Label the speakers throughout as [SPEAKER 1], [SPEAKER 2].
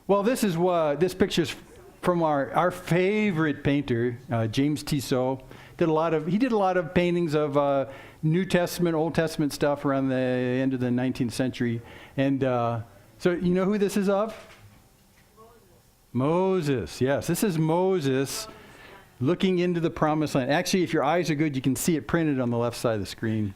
[SPEAKER 1] Well, this picture's from our favorite painter, James Tissot. He did a lot of paintings of New Testament, Old Testament stuff around the end of the 19th century. And so you know who this is of? Moses, yes. This is Moses looking into the promised land. Actually, if your eyes are good, you can see it printed on the left side of the screen.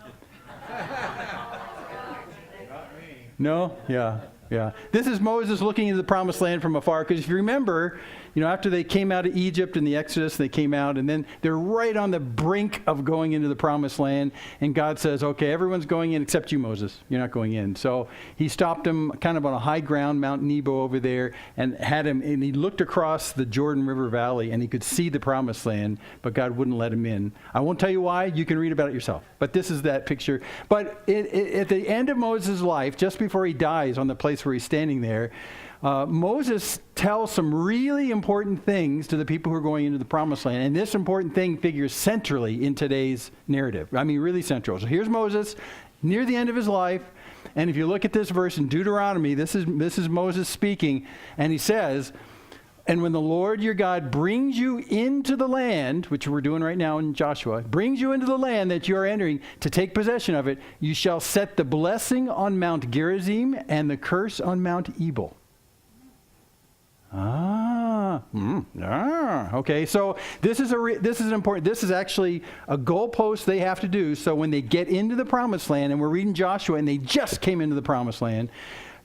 [SPEAKER 1] No? Yeah. Yeah. This is Moses looking into the promised land from afar. Because if you remember, after they came out of Egypt in the Exodus, they came out, and then they're right on the brink of going into the promised land. And God says, okay, everyone's going in except you, Moses. You're not going in. So he stopped him kind of on a high ground, Mount Nebo over there, and and he looked across the Jordan River Valley, and he could see the promised land, but God wouldn't let him in. I won't tell you why. You can read about it yourself. But this is that picture. But at the end of Moses' life, just before he dies on the place where he's standing there, Moses tells some really important things to the people who are going into the promised land. And this important thing figures centrally in today's narrative. I mean, really central. So here's Moses near the end of his life. And if you look at this verse in Deuteronomy, this is Moses speaking. And he says, and when the Lord your God brings you into the land, which we're doing right now in Joshua, brings you into the land that you are entering to take possession of it, you shall set the blessing on Mount Gerizim and the curse on Mount Ebal. Okay, so this is important. This is actually a goalpost they have to do. So when they get into the promised land, and we're reading Joshua, and they just came into the promised land,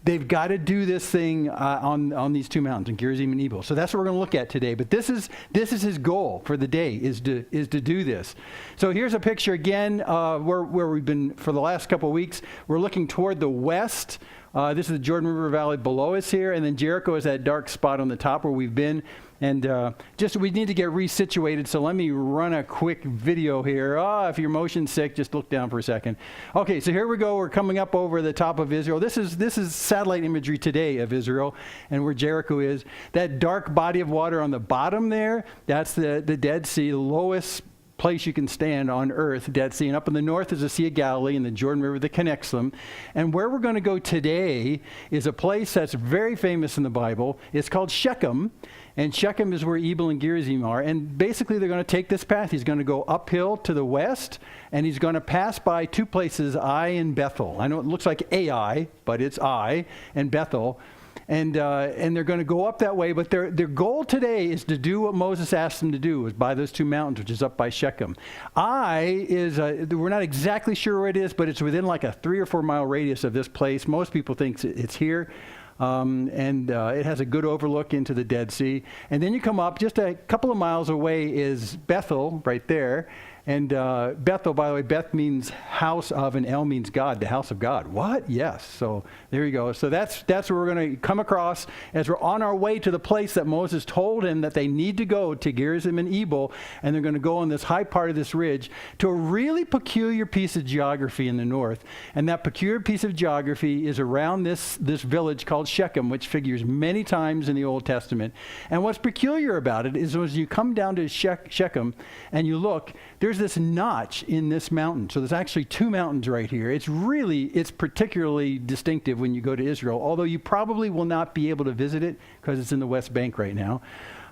[SPEAKER 1] they've got to do this thing on these two mountains, in Gerizim and Ebal. So that's what we're going to look at today. But this is his goal for the day, is to do this. So here's a picture again where we've been for the last couple of weeks. We're looking toward the west. This is the Jordan River Valley below us here, and then Jericho is that dark spot on the top where we've been. And we need to get resituated, so let me run a quick video here. If you're motion sick, just look down for a second. Okay, so here we go. We're coming up over the top of Israel. This is satellite imagery today of Israel and where Jericho is. That dark body of water on the bottom there, that's the Dead Sea, the lowest place you can stand on earth, Dead Sea. And up in the north is the Sea of Galilee and the Jordan River that connects them. And where we're going to go today is a place that's very famous in the Bible. It's called Shechem. And Shechem is where Ebal and Gerizim are. And basically they're going to take this path. He's going to go uphill to the west, and he's going to pass by two places, Ai and Bethel. I know it looks like Ai, but it's Ai and Bethel. And they're going to go up that way, but their goal today is to do what Moses asked them to do, is by those two mountains, which is up by Shechem. Ai is, we're not exactly sure where it is, but it's within like a 3 or 4 mile radius of this place. Most people think it's here. It has a good overlook into the Dead Sea. And then you come up, just a couple of miles away is Bethel, right there. And Bethel, by the way, Beth means house of, and El means God, the house of God. What? Yes. So there you go. So that's where we're going to come across as we're on our way to the place that Moses told him that they need to go, to Gerizim and Ebal. And they're going to go on this high part of this ridge to a really peculiar piece of geography in the north. And that peculiar piece of geography is around this village called Shechem, which figures many times in the Old Testament. And what's peculiar about it is as you come down to Shechem and you look, there's this notch in this mountain. So there's actually two mountains right here. It's particularly distinctive when you go to Israel, although you probably will not be able to visit it because it's in the West Bank right now.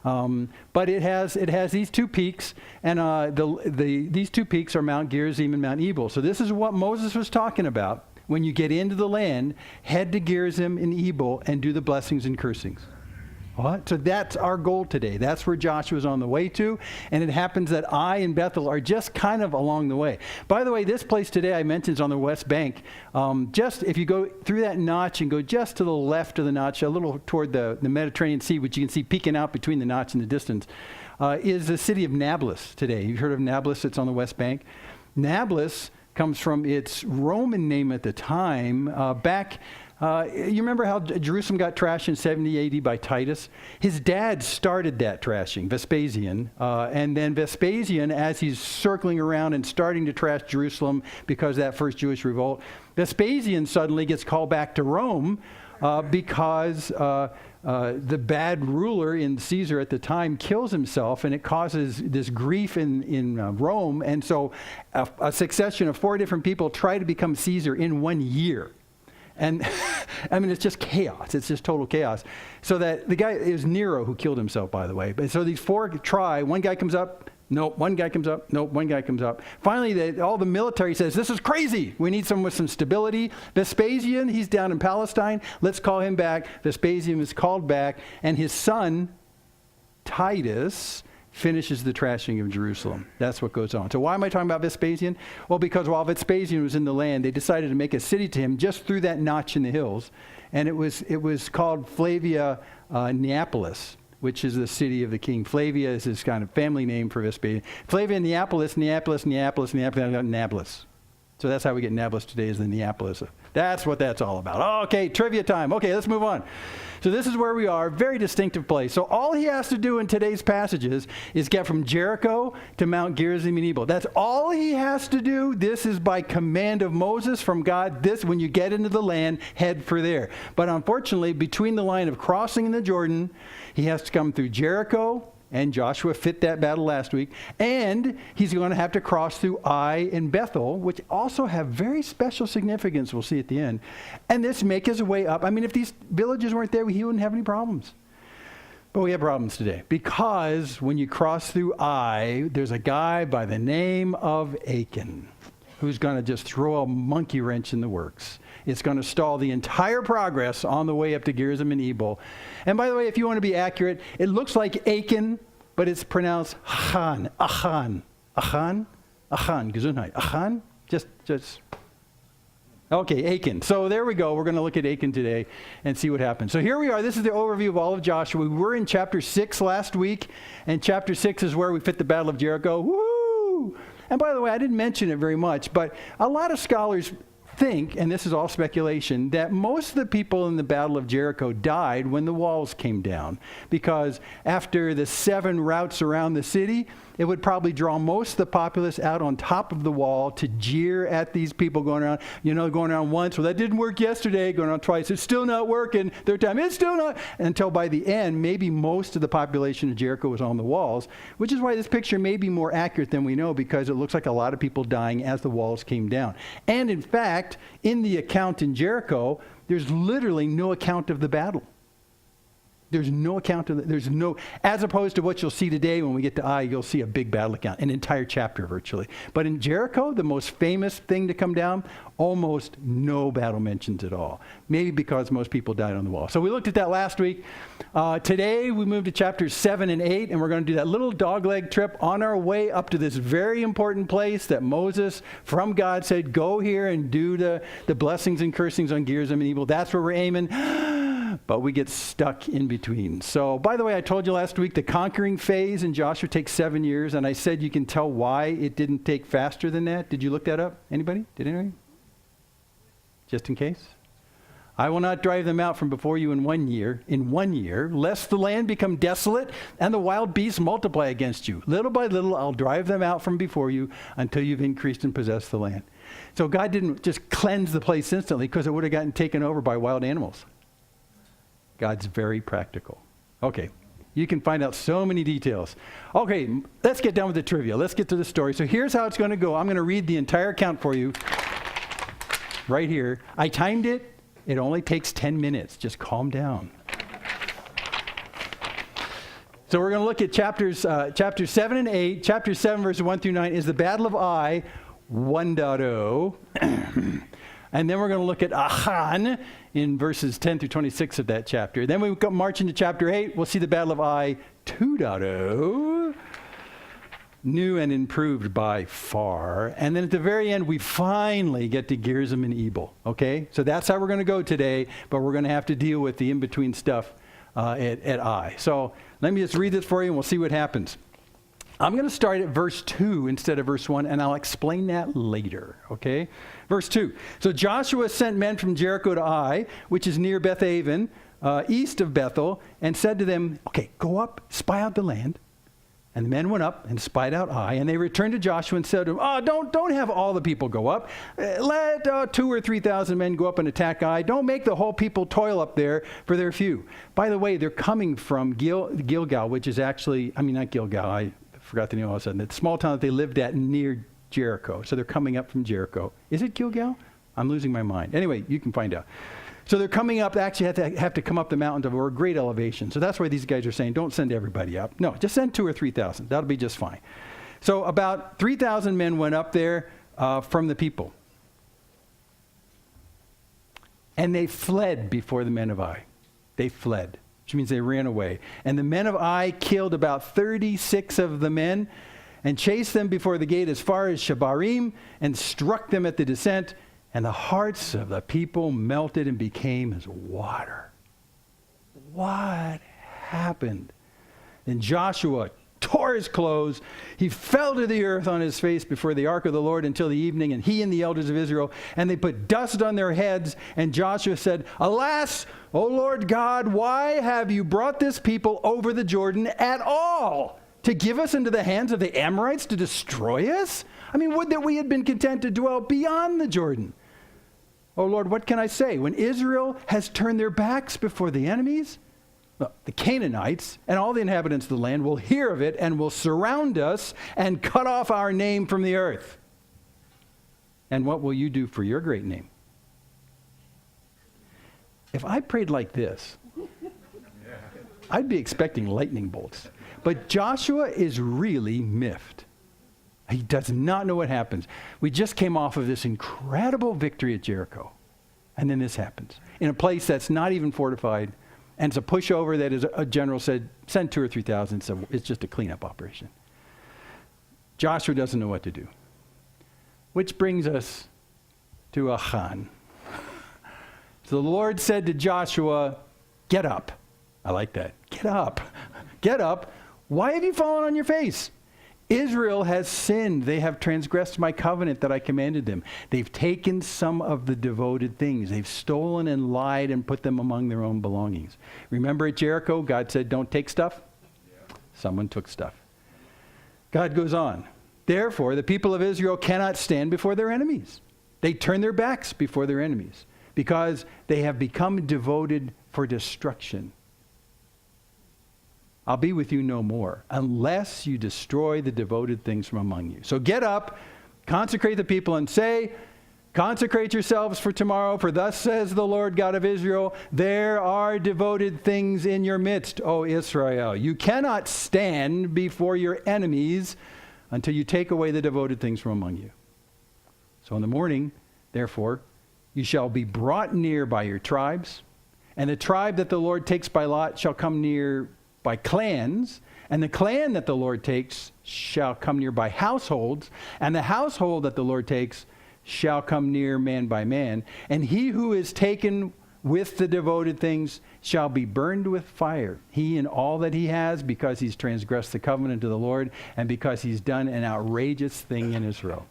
[SPEAKER 1] But it has these two peaks, and these two peaks are Mount Gerizim and Mount Ebal. So this is what Moses was talking about. When you get into the land, head to Gerizim and Ebal and do the blessings and cursings. What? So that's our goal today. That's where Joshua's on the way to. And it happens that Ai and Bethel are just kind of along the way. By the way, this place today I mentioned is on the West Bank. Just if you go through that notch and go just to the left of the notch, a little toward the Mediterranean Sea, which you can see peeking out between the notch and the distance, is the city of Nablus today. You've heard of Nablus? It's on the West Bank. Nablus comes from its Roman name at the time. You remember how Jerusalem got trashed in 70 AD by Titus? His dad started that trashing, Vespasian. And then Vespasian, as he's circling around and starting to trash Jerusalem because of that first Jewish revolt, Vespasian suddenly gets called back to Rome because the bad ruler in Caesar at the time kills himself, and it causes this grief in Rome. And so a succession of 4 different people try to become Caesar in 1 year. And I mean, it's just chaos. It's just total chaos. So that the guy, it was Nero who killed himself, by the way. But so these four try, one guy comes up, nope, one guy comes up, nope, one guy comes up. Finally, all the military says, this is crazy. We need someone with some stability. Vespasian, he's down in Palestine. Let's call him back. Vespasian is called back, and his son, Titus, finishes the trashing of Jerusalem. That's what goes on. So why am I talking about Vespasian? Well, because while Vespasian was in the land, they decided to make a city to him just through that notch in the hills. And it was called Flavia Neapolis, which is the city of the king. Flavia is his kind of family name for Vespasian. Flavia Neapolis. So that's how we get Nablus today, is the Neapolis. That's what that's all about. Okay, trivia time. Okay, let's move on. So this is where we are, very distinctive place. So all he has to do in today's passages is get from Jericho to Mount Gerizim and Ebal. That's all he has to do. This is by command of Moses from God. This, when you get into the land, head for there. But unfortunately, between the line of crossing in the Jordan, he has to come through Jericho, and Joshua fit that battle last week. And he's going to have to cross through Ai and Bethel, which also have very special significance, we'll see at the end. And this make his way up. I mean, if these villages weren't there, he wouldn't have any problems. But we have problems today. Because when you cross through Ai, there's a guy by the name of Achan who's going to just throw a monkey wrench in the works. It's going to stall the entire progress on the way up to Gerizim and Ebal. And by the way, if you want to be accurate, it looks like Achan, but it's pronounced Achan. Gesundheit. Achan? Just. Okay, Achan. So there we go. We're going to look at Achan today and see what happens. So here we are. This is the overview of all of Joshua. We were in chapter 6 last week, and chapter 6 is where we fit the Battle of Jericho. Woo! And by the way, I didn't mention it very much, but a lot of scholars think, and this is all speculation, that most of the people in the Battle of Jericho died when the walls came down. Because after the 7 routes around the city, it would probably draw most of the populace out on top of the wall to jeer at these people going around, going around once. Well, that didn't work yesterday. Going around twice. It's still not working. Third time, it's still not. Until by the end, maybe most of the population of Jericho was on the walls, which is why this picture may be more accurate than we know, because it looks like a lot of people dying as the walls came down. And in fact, in the account in Jericho, there's literally no account of the battle. There's no account of it. As opposed to what you'll see today when we get to Ai, you'll see a big battle account, an entire chapter virtually. But in Jericho, the most famous thing to come down, almost no battle mentions at all. Maybe because most people died on the wall. So we looked at that last week. Today we moved to chapters 7 and 8, and we're going to do that little dogleg trip on our way up to this very important place that Moses from God said, go here and do the blessings and cursings on Gerizim and Ebal. That's where we're aiming. But we get stuck in between. So, by the way, I told you last week the conquering phase in Joshua takes 7 years, and I said you can tell why it didn't take faster than that. Did you look that up? Anybody? Did anybody? Just in case? I will not drive them out from before you in 1 year, lest the land become desolate and the wild beasts multiply against you. Little by little, I'll drive them out from before you until you've increased and possessed the land. So God didn't just cleanse the place instantly because it would have gotten taken over by wild animals. God's very practical. Okay, you can find out so many details. Okay, let's get down with the trivia. Let's get to the story. So here's how it's going to go. I'm going to read the entire account for you right here. I timed it. It only takes 10 minutes. Just calm down. So we're going to look at chapters 7 and 8. Chapter 7, verses 1 through 9 is the Battle of Ai 1.0. And then we're going to look at Achan in verses 10 through 26 of that chapter. Then we march into chapter 8. We'll see the Battle of Ai 2.0. New and improved by far. And then at the very end, we finally get to Gerizim and Ebal. Okay? So that's how we're going to go today, but we're going to have to deal with the in-between stuff at Ai. So let me just read this for you and we'll see what happens. I'm going to start at verse 2 instead of verse 1, and I'll explain that later, okay? Verse 2. So Joshua sent men from Jericho to Ai, which is near Beth-aven, east of Bethel, and said to them, okay, go up, spy out the land. And the men went up and spied out Ai, and they returned to Joshua and said to him, don't have all the people go up. Let 2,000 or 3,000 men go up and attack Ai. Don't make the whole people toil up there for their few. By the way, they're coming from Gilgal, which is actually, not Gilgal, I forgot the name all of a sudden. It's a small town that they lived at near Jericho. So they're coming up from Jericho. Is it Gilgal? I'm losing my mind. Anyway, you can find out. So they're coming up, they actually have to come up the mountain to a great elevation. So that's why these guys are saying, don't send everybody up. No, just send 2,000 or 3,000. That'll be just fine. So about 3,000 men went up there from the people. And they fled before the men of Ai. They fled, which means they ran away. And the men of Ai killed about 36 of the men and chased them before the gate as far as Shebarim and struck them at the descent. And the hearts of the people melted and became as water. What happened? And Joshua tore his clothes. He fell to the earth on his face before the ark of the Lord until the evening, and he and the elders of Israel, and they put dust on their heads. And Joshua said, Alas, O Lord God, why have you brought this people over the Jordan at all? To give us into the hands of the Amorites to destroy us? I mean, would that we had been content to dwell beyond the Jordan. Oh Lord, what can I say? When Israel has turned their backs before the enemies, the Canaanites and all the inhabitants of the land will hear of it and will surround us and cut off our name from the earth. And what will you do for your great name? If I prayed like this, I'd be expecting lightning bolts. But Joshua is really miffed. He does not know what happens. We just came off of this incredible victory at Jericho. And then this happens. In a place that's not even fortified. And it's a pushover that, as a general said, send 2,000 or 3,000. So it's just a cleanup operation. Joshua doesn't know what to do. Which brings us to Achan. So the Lord said to Joshua, get up. I like that. Get up. Get up. Why have you fallen on your face? Israel has sinned. They have transgressed my covenant that I commanded them. They've taken some of the devoted things. They've stolen and lied and put them among their own belongings. Remember at Jericho, God said, don't take stuff? Yeah. Someone took stuff. God goes on. Therefore, the people of Israel cannot stand before their enemies. They turn their backs before their enemies because they have become devoted for destruction. I'll be with you no more unless you destroy the devoted things from among you. So get up, consecrate the people, and say, consecrate yourselves for tomorrow, for thus says the Lord God of Israel, there are devoted things in your midst, O Israel. You cannot stand before your enemies until you take away the devoted things from among you. So in the morning, therefore, you shall be brought near by your tribes, and the tribe that the Lord takes by lot shall come near by clans, and the clan that the Lord takes shall come near by households, and the household that the Lord takes shall come near man by man, and he who is taken with the devoted things shall be burned with fire, he and all that he has, because he's transgressed the covenant of the Lord, and because he's done an outrageous thing in Israel.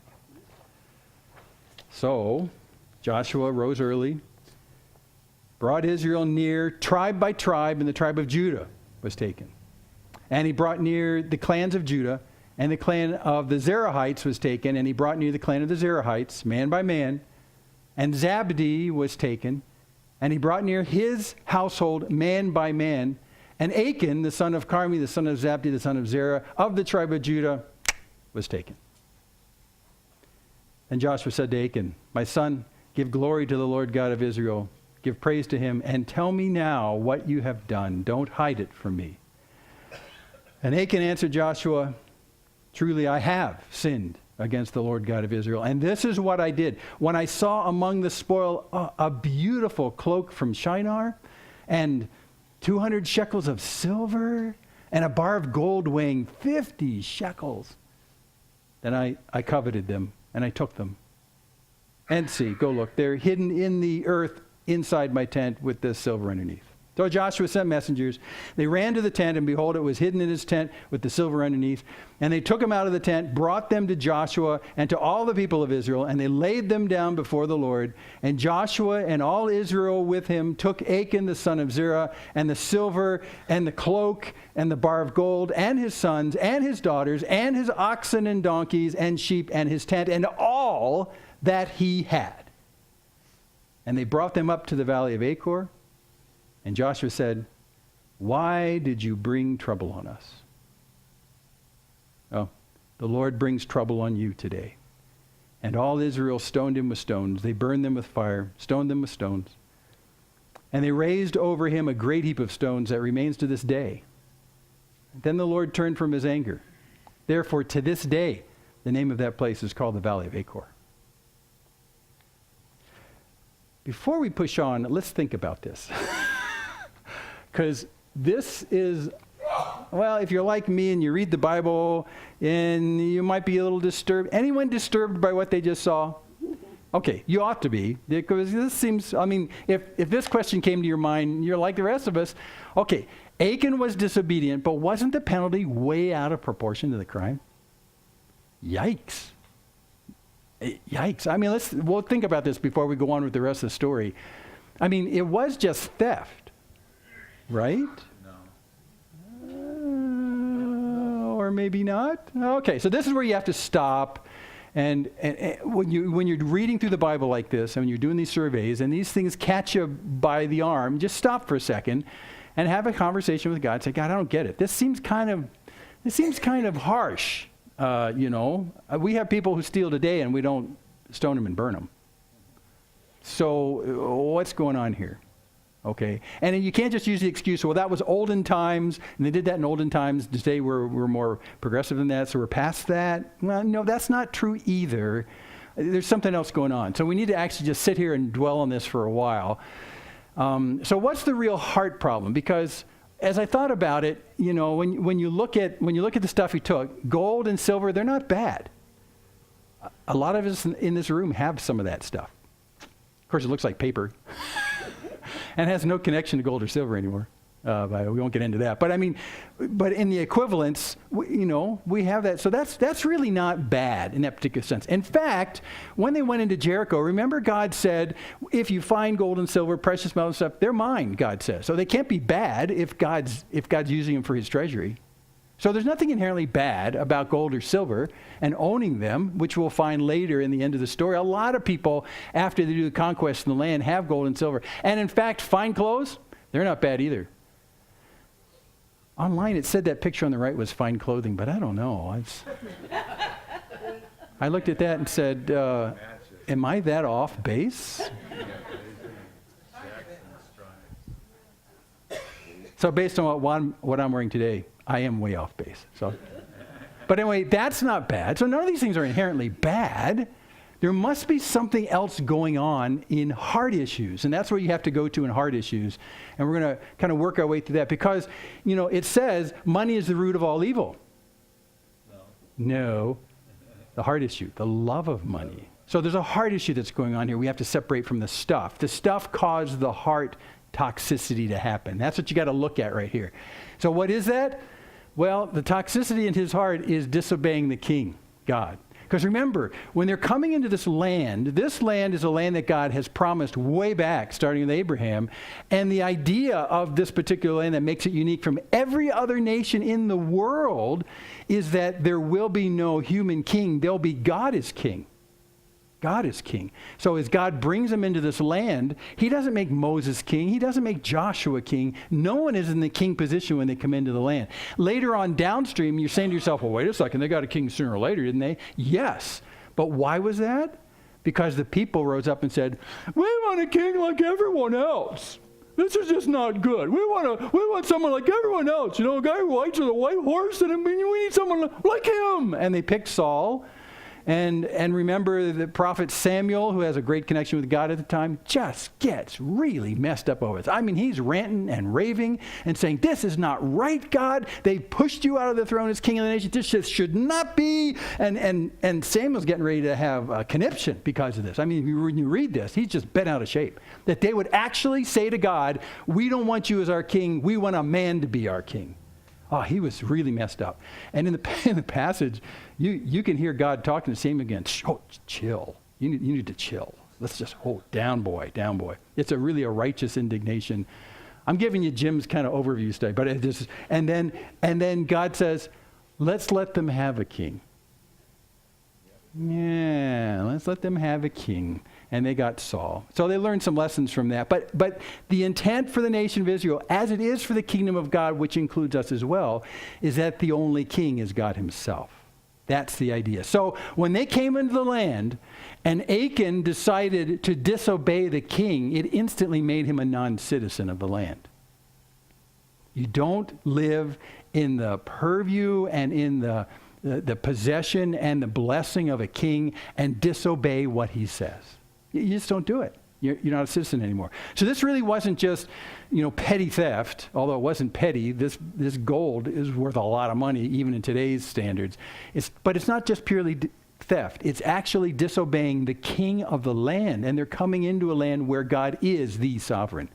[SPEAKER 1] So Joshua rose early, brought Israel near tribe by tribe, and the tribe of Judah was taken. And he brought near the clans of Judah, and the clan of the Zerahites was taken, and he brought near the clan of the Zerahites, man by man, and Zabdi was taken, and he brought near his household, man by man, and Achan, the son of Carmi, the son of Zabdi, the son of Zerah, of the tribe of Judah, was taken. And Joshua said to Achan, my son, give glory to the Lord God of Israel, give praise to him, and tell me now what you have done. Don't hide it from me. And Achan answered Joshua, truly I have sinned against the Lord God of Israel. And this is what I did. When I saw among the spoil a beautiful cloak from Shinar, and 200 shekels of silver, and a bar of gold weighing 50 shekels, then I coveted them, and I took them. And see, go look, they're hidden in the earth inside my tent with the silver underneath. So Joshua sent messengers. They ran to the tent, and behold, it was hidden in his tent with the silver underneath. And they took him out of the tent, brought them to Joshua and to all the people of Israel, and they laid them down before the Lord. And Joshua and all Israel with him took Achan the son of Zerah, and the silver, and the cloak, and the bar of gold, and his sons, and his daughters, and his oxen and donkeys, and sheep, and his tent, and all that he had. And they brought them up to the valley of Achor. And Joshua said, why did you bring trouble on us? Oh, the Lord brings trouble on you today. And all Israel stoned him with stones. They burned them with fire, stoned them with stones. And they raised over him a great heap of stones that remains to this day. Then the Lord turned from his anger. Therefore, to this day, the name of that place is called the Valley of Achor. Before we push on, let's think about this. Because this is, well, if you're like me and you read the Bible and you might be a little disturbed. Anyone disturbed by what they just saw? Okay, you ought to be, because this seems, I mean, if this question came to your mind, you're like the rest of us. Okay, Achan was disobedient, but wasn't the penalty way out of proportion to the crime? Yikes. Yikes. I mean, we'll think about this before we go on with the rest of the story. I mean, it was just theft, right? No. Or maybe not. Okay, so this is where you have to stop. And when you're reading through the Bible like this, and when you're doing these surveys, and these things catch you by the arm, just stop for a second and have a conversation with God. Say, God, I don't get it. This seems kind of harsh. We have people who steal today, and we don't stone them and burn them. So what's going on here? Okay, and you can't just use the excuse, well, that was olden times, and they did that in olden times. Today we're more progressive than that, so we're past that. Well, no, that's not true either. There's something else going on. So we need to actually just sit here and dwell on this for a while. So what's the real heart problem? Because as I thought about it, when you look at the stuff he took, gold and silver, they're not bad. A lot of us in this room have some of that stuff. Of course, it looks like paper. And has no connection to gold or silver anymore. We won't get into that. But I mean, but in the equivalents, we have that. So that's really not bad in that particular sense. In fact, when they went into Jericho, remember God said, if you find gold and silver, precious metals and stuff, they're mine, God says. So they can't be bad if God's using them for his treasury. So there's nothing inherently bad about gold or silver and owning them, which we'll find later in the end of the story. A lot of people, after they do the conquest in the land, have gold and silver. And in fact, fine clothes, they're not bad either. Online, it said that picture on the right was fine clothing, but I don't know. I looked at that and said, am I that off base? So based on what I'm wearing today, I am way off base. So, but anyway, that's not bad. So none of these things are inherently bad. There must be something else going on in heart issues, and that's where you have to go to in heart issues. And we're going to kind of work our way through that because, it says money is the root of all evil. No, the heart issue, the love of money. So there's a heart issue that's going on here. We have to separate from the stuff. The stuff caused the heart toxicity to happen. That's what you got to look at right here. So what is that? Well, the toxicity in his heart is disobeying the king, God. Because remember, when they're coming into this land is a land that God has promised way back, starting with Abraham. And the idea of this particular land that makes it unique from every other nation in the world is that there will be no human king. There'll be God as king. God is king. So as God brings them into this land, he doesn't make Moses king. He doesn't make Joshua king. No one is in the king position when they come into the land. Later on downstream, you're saying to yourself, well, wait a second, they got a king sooner or later, didn't they? Yes. But why was that? Because the people rose up and said, we want a king like everyone else. This is just not good. We want someone like everyone else. A guy who rides with a white horse, and we need someone like him. And they picked Saul. And remember the prophet Samuel, who has a great connection with God at the time, just gets really messed up over it. I mean, he's ranting and raving and saying, this is not right, God. They pushed you out of the throne as king of the nation. This just should not be. And Samuel's getting ready to have a conniption because of this. I mean, when you read this, he's just bent out of shape. That they would actually say to God, we don't want you as our king. We want a man to be our king. Oh, he was really messed up. And in the passage, you can hear God talking to Samuel again. Oh, chill. You need to chill. Let's just, down boy. It's really a righteous indignation. I'm giving you Jim's kind of overview study, but it just, and then God says, let's let them have a king. Yeah, let's let them have a king. And they got Saul. So they learned some lessons from that. But the intent for the nation of Israel, as it is for the kingdom of God, which includes us as well, is that the only king is God himself. That's the idea. So when they came into the land and Achan decided to disobey the king, it instantly made him a non-citizen of the land. You don't live in the purview and in the possession and the blessing of a king and disobey what he says. You just don't do it. You're not a citizen anymore. So this really wasn't just, petty theft, although it wasn't petty. This gold is worth a lot of money, even in today's standards. But it's not just purely theft. It's actually disobeying the king of the land. And they're coming into a land where God is the sovereign.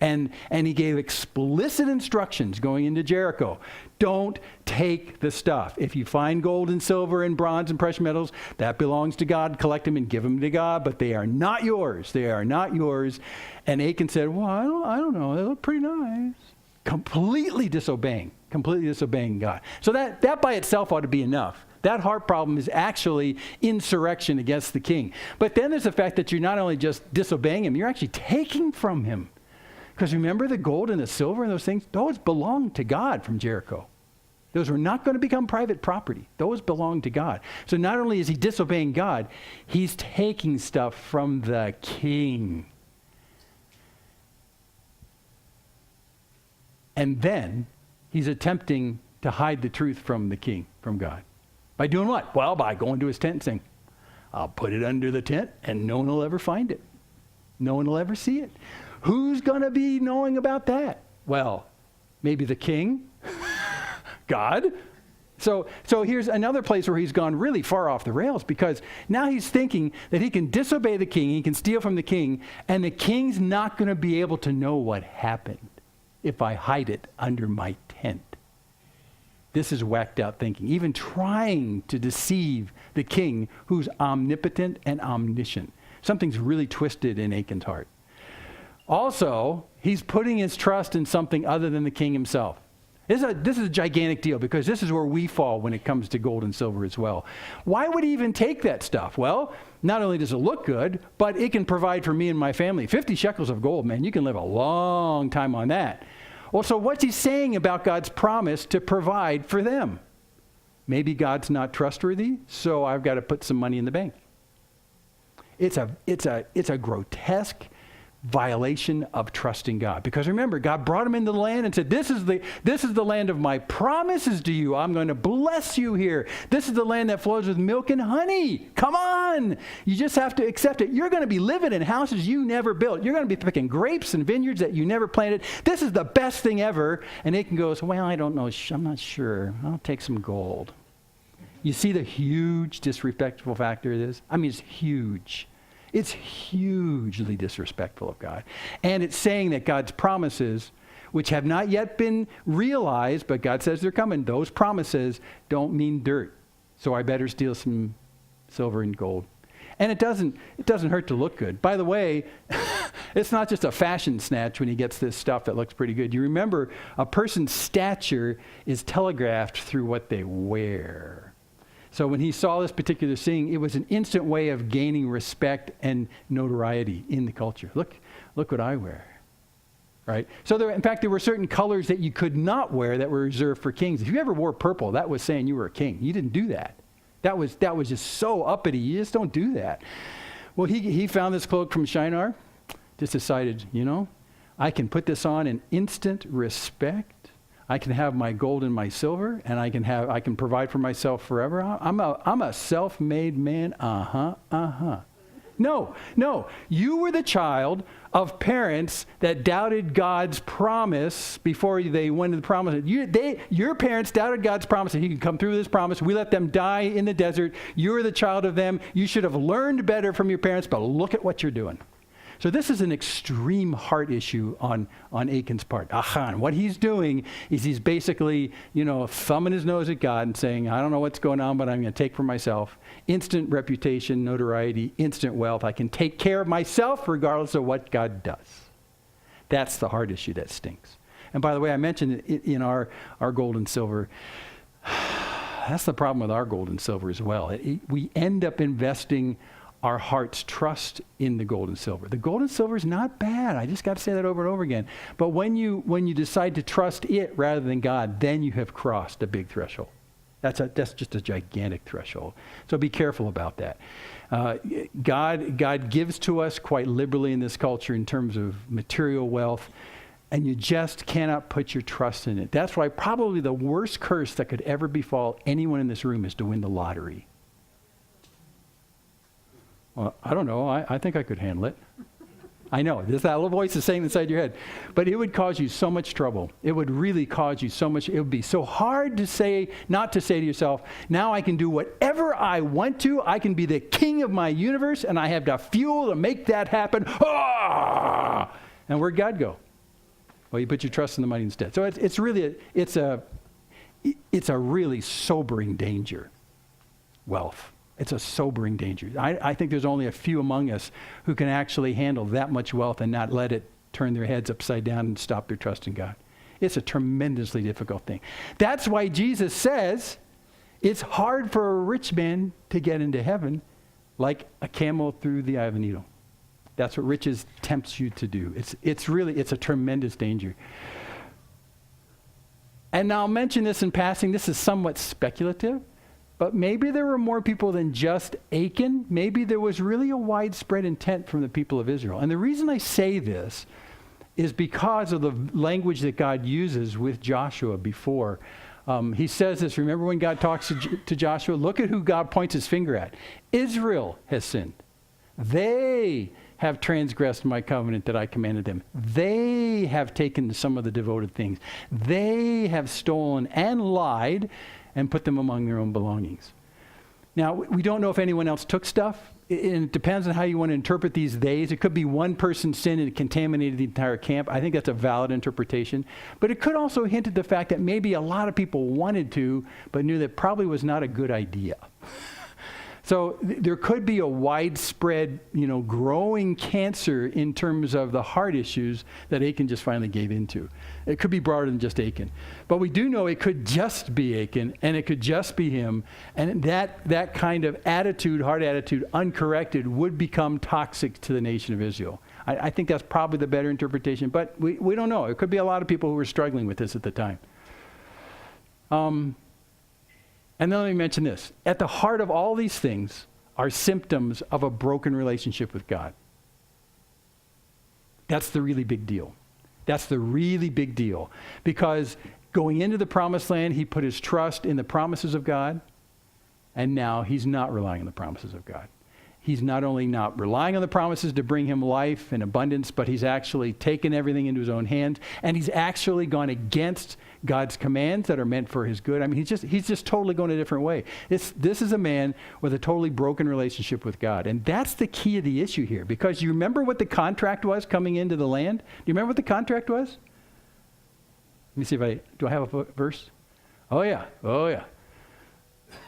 [SPEAKER 1] And he gave explicit instructions going into Jericho. Don't take the stuff. If you find gold and silver and bronze and precious metals, that belongs to God. Collect them and give them to God, but they are not yours. They are not yours. And Achan said, well, I don't know. They look pretty nice. Completely disobeying God. So that by itself ought to be enough. That heart problem is actually insurrection against the king. But then there's the fact that you're not only just disobeying him, you're actually taking from him. Because remember, the gold and the silver and those things, those belonged to God from Jericho. Those were not going to become private property. Those belonged to God. So not only is he disobeying God, he's taking stuff from the king. And then he's attempting to hide the truth from the king, from God. By doing what? Well, by going to his tent and saying, I'll put it under the tent and no one will ever find it. No one will ever see it. Who's going to be knowing about that? Well, maybe the king, God. So here's another place where he's gone really far off the rails, because now he's thinking that he can disobey the king, he can steal from the king, and the king's not going to be able to know what happened if I hide it under my tent. This is whacked out thinking, even trying to deceive the king who's omnipotent and omniscient. Something's really twisted in Achan's heart. Also, he's putting his trust in something other than the king himself. This is a gigantic deal, because this is where we fall when it comes to gold and silver as well. Why would he even take that stuff? Well, not only does it look good, but it can provide for me and my family. 50 shekels of gold, man, you can live a long time on that. Well, so what's he saying about God's promise to provide for them? Maybe God's not trustworthy, so I've got to put some money in the bank. It's a grotesque violation of trusting God. Because remember, God brought him into the land and said, this is the land of my promises to you. I'm going to bless you here. This is the land that flows with milk and honey. Come on. You just have to accept it. You're going to be living in houses you never built. You're going to be picking grapes and vineyards that you never planted. This is the best thing ever. And Achan goes, well, I don't know. I'm not sure. I'll take some gold. You see the huge disrespectful factor it is? I mean, it's huge. It's hugely disrespectful of God. And it's saying that God's promises, which have not yet been realized, but God says they're coming, those promises don't mean dirt. So I better steal some silver and gold. And it doesn't hurt to look good. By the way, it's not just a fashion snatch when he gets this stuff that looks pretty good. You remember, a person's stature is telegraphed through what they wear. So when he saw this particular thing, it was an instant way of gaining respect and notoriety in the culture. Look what I wear, right? So in fact, there were certain colors that you could not wear that were reserved for kings. If you ever wore purple, that was saying you were a king. You didn't do that. That was just so uppity. You just don't do that. Well, he found this cloak from Shinar, just decided, I can put this on in instant respect. I can have my gold and my silver, and I can provide for myself forever. I'm a self-made man. No. You were the child of parents that doubted God's promise before they went to the promise. Your parents doubted God's promise that he could come through this promise. We let them die in the desert. You were the child of them. You should have learned better from your parents, but look at what you're doing. So this is an extreme heart issue on Achan's part. Achan, what he's doing is he's basically, thumbing his nose at God and saying, I don't know what's going on, but I'm going to take for myself instant reputation, notoriety, instant wealth. I can take care of myself regardless of what God does. That's the heart issue that stinks. And by the way, I mentioned it in our gold and silver. That's the problem with our gold and silver as well. We end up investing our heart's trust in the gold and silver. The gold and silver is not bad. I just got to say that over and over again. But when you decide to trust it rather than God, then you have crossed a big threshold. That's just a gigantic threshold. So be careful about that. God gives to us quite liberally in this culture in terms of material wealth, and you just cannot put your trust in it. That's why probably the worst curse that could ever befall anyone in this room is to win the lottery. Well, I don't know. I think I could handle it. I know, there's that little voice is saying inside your head. But it would cause you so much trouble. It would really cause you so much. It would be so hard to say, not to say to yourself, now I can do whatever I want to. I can be the king of my universe, and I have the fuel to make that happen. Ah! And where'd God go? Well, you put your trust in the money instead. So it's really, it's a really sobering danger, wealth. It's a sobering danger. I think there's only a few among us who can actually handle that much wealth and not let it turn their heads upside down and stop their trust in God. It's a tremendously difficult thing. That's why Jesus says it's hard for a rich man to get into heaven like a camel through the eye of a needle. That's what riches tempts you to do. It's a tremendous danger. And now I'll mention this in passing. This is somewhat speculative. But maybe there were more people than just Achan. Maybe there was really a widespread intent from the people of Israel. And the reason I say this is because of the language that God uses with Joshua before. He says this, remember when God talks to Joshua? Look at who God points his finger at. Israel has sinned. They have transgressed my covenant that I commanded them. They have taken some of the devoted things. They have stolen and lied and put them among their own belongings. Now, we don't know if anyone else took stuff. It depends on how you want to interpret these days. It could be one person's sin and it contaminated the entire camp. I think that's a valid interpretation. But it could also hint at the fact that maybe a lot of people wanted to, but knew that probably was not a good idea. So there could be a widespread, growing cancer in terms of the heart issues that Achan just finally gave into. It could be broader than just Achan. But we do know it could just be Achan, and it could just be him. And that kind of attitude, heart attitude, uncorrected, would become toxic to the nation of Israel. I think that's probably the better interpretation. But we don't know. It could be a lot of people who were struggling with this at the time. And then let me mention this. At the heart of all these things are symptoms of a broken relationship with God. That's the really big deal. That's the really big deal. Because going into the promised land, he put his trust in the promises of God, and now he's not relying on the promises of God. He's not only not relying on the promises to bring him life and abundance, but he's actually taken everything into his own hands, and he's actually gone against God's commands that are meant for his good. I mean, he's just totally going a different way. This is a man with a totally broken relationship with God. And that's the key of the issue here. Because you remember what the contract was coming into the land? Do you remember what the contract was? Let me see do I have a verse? Oh yeah.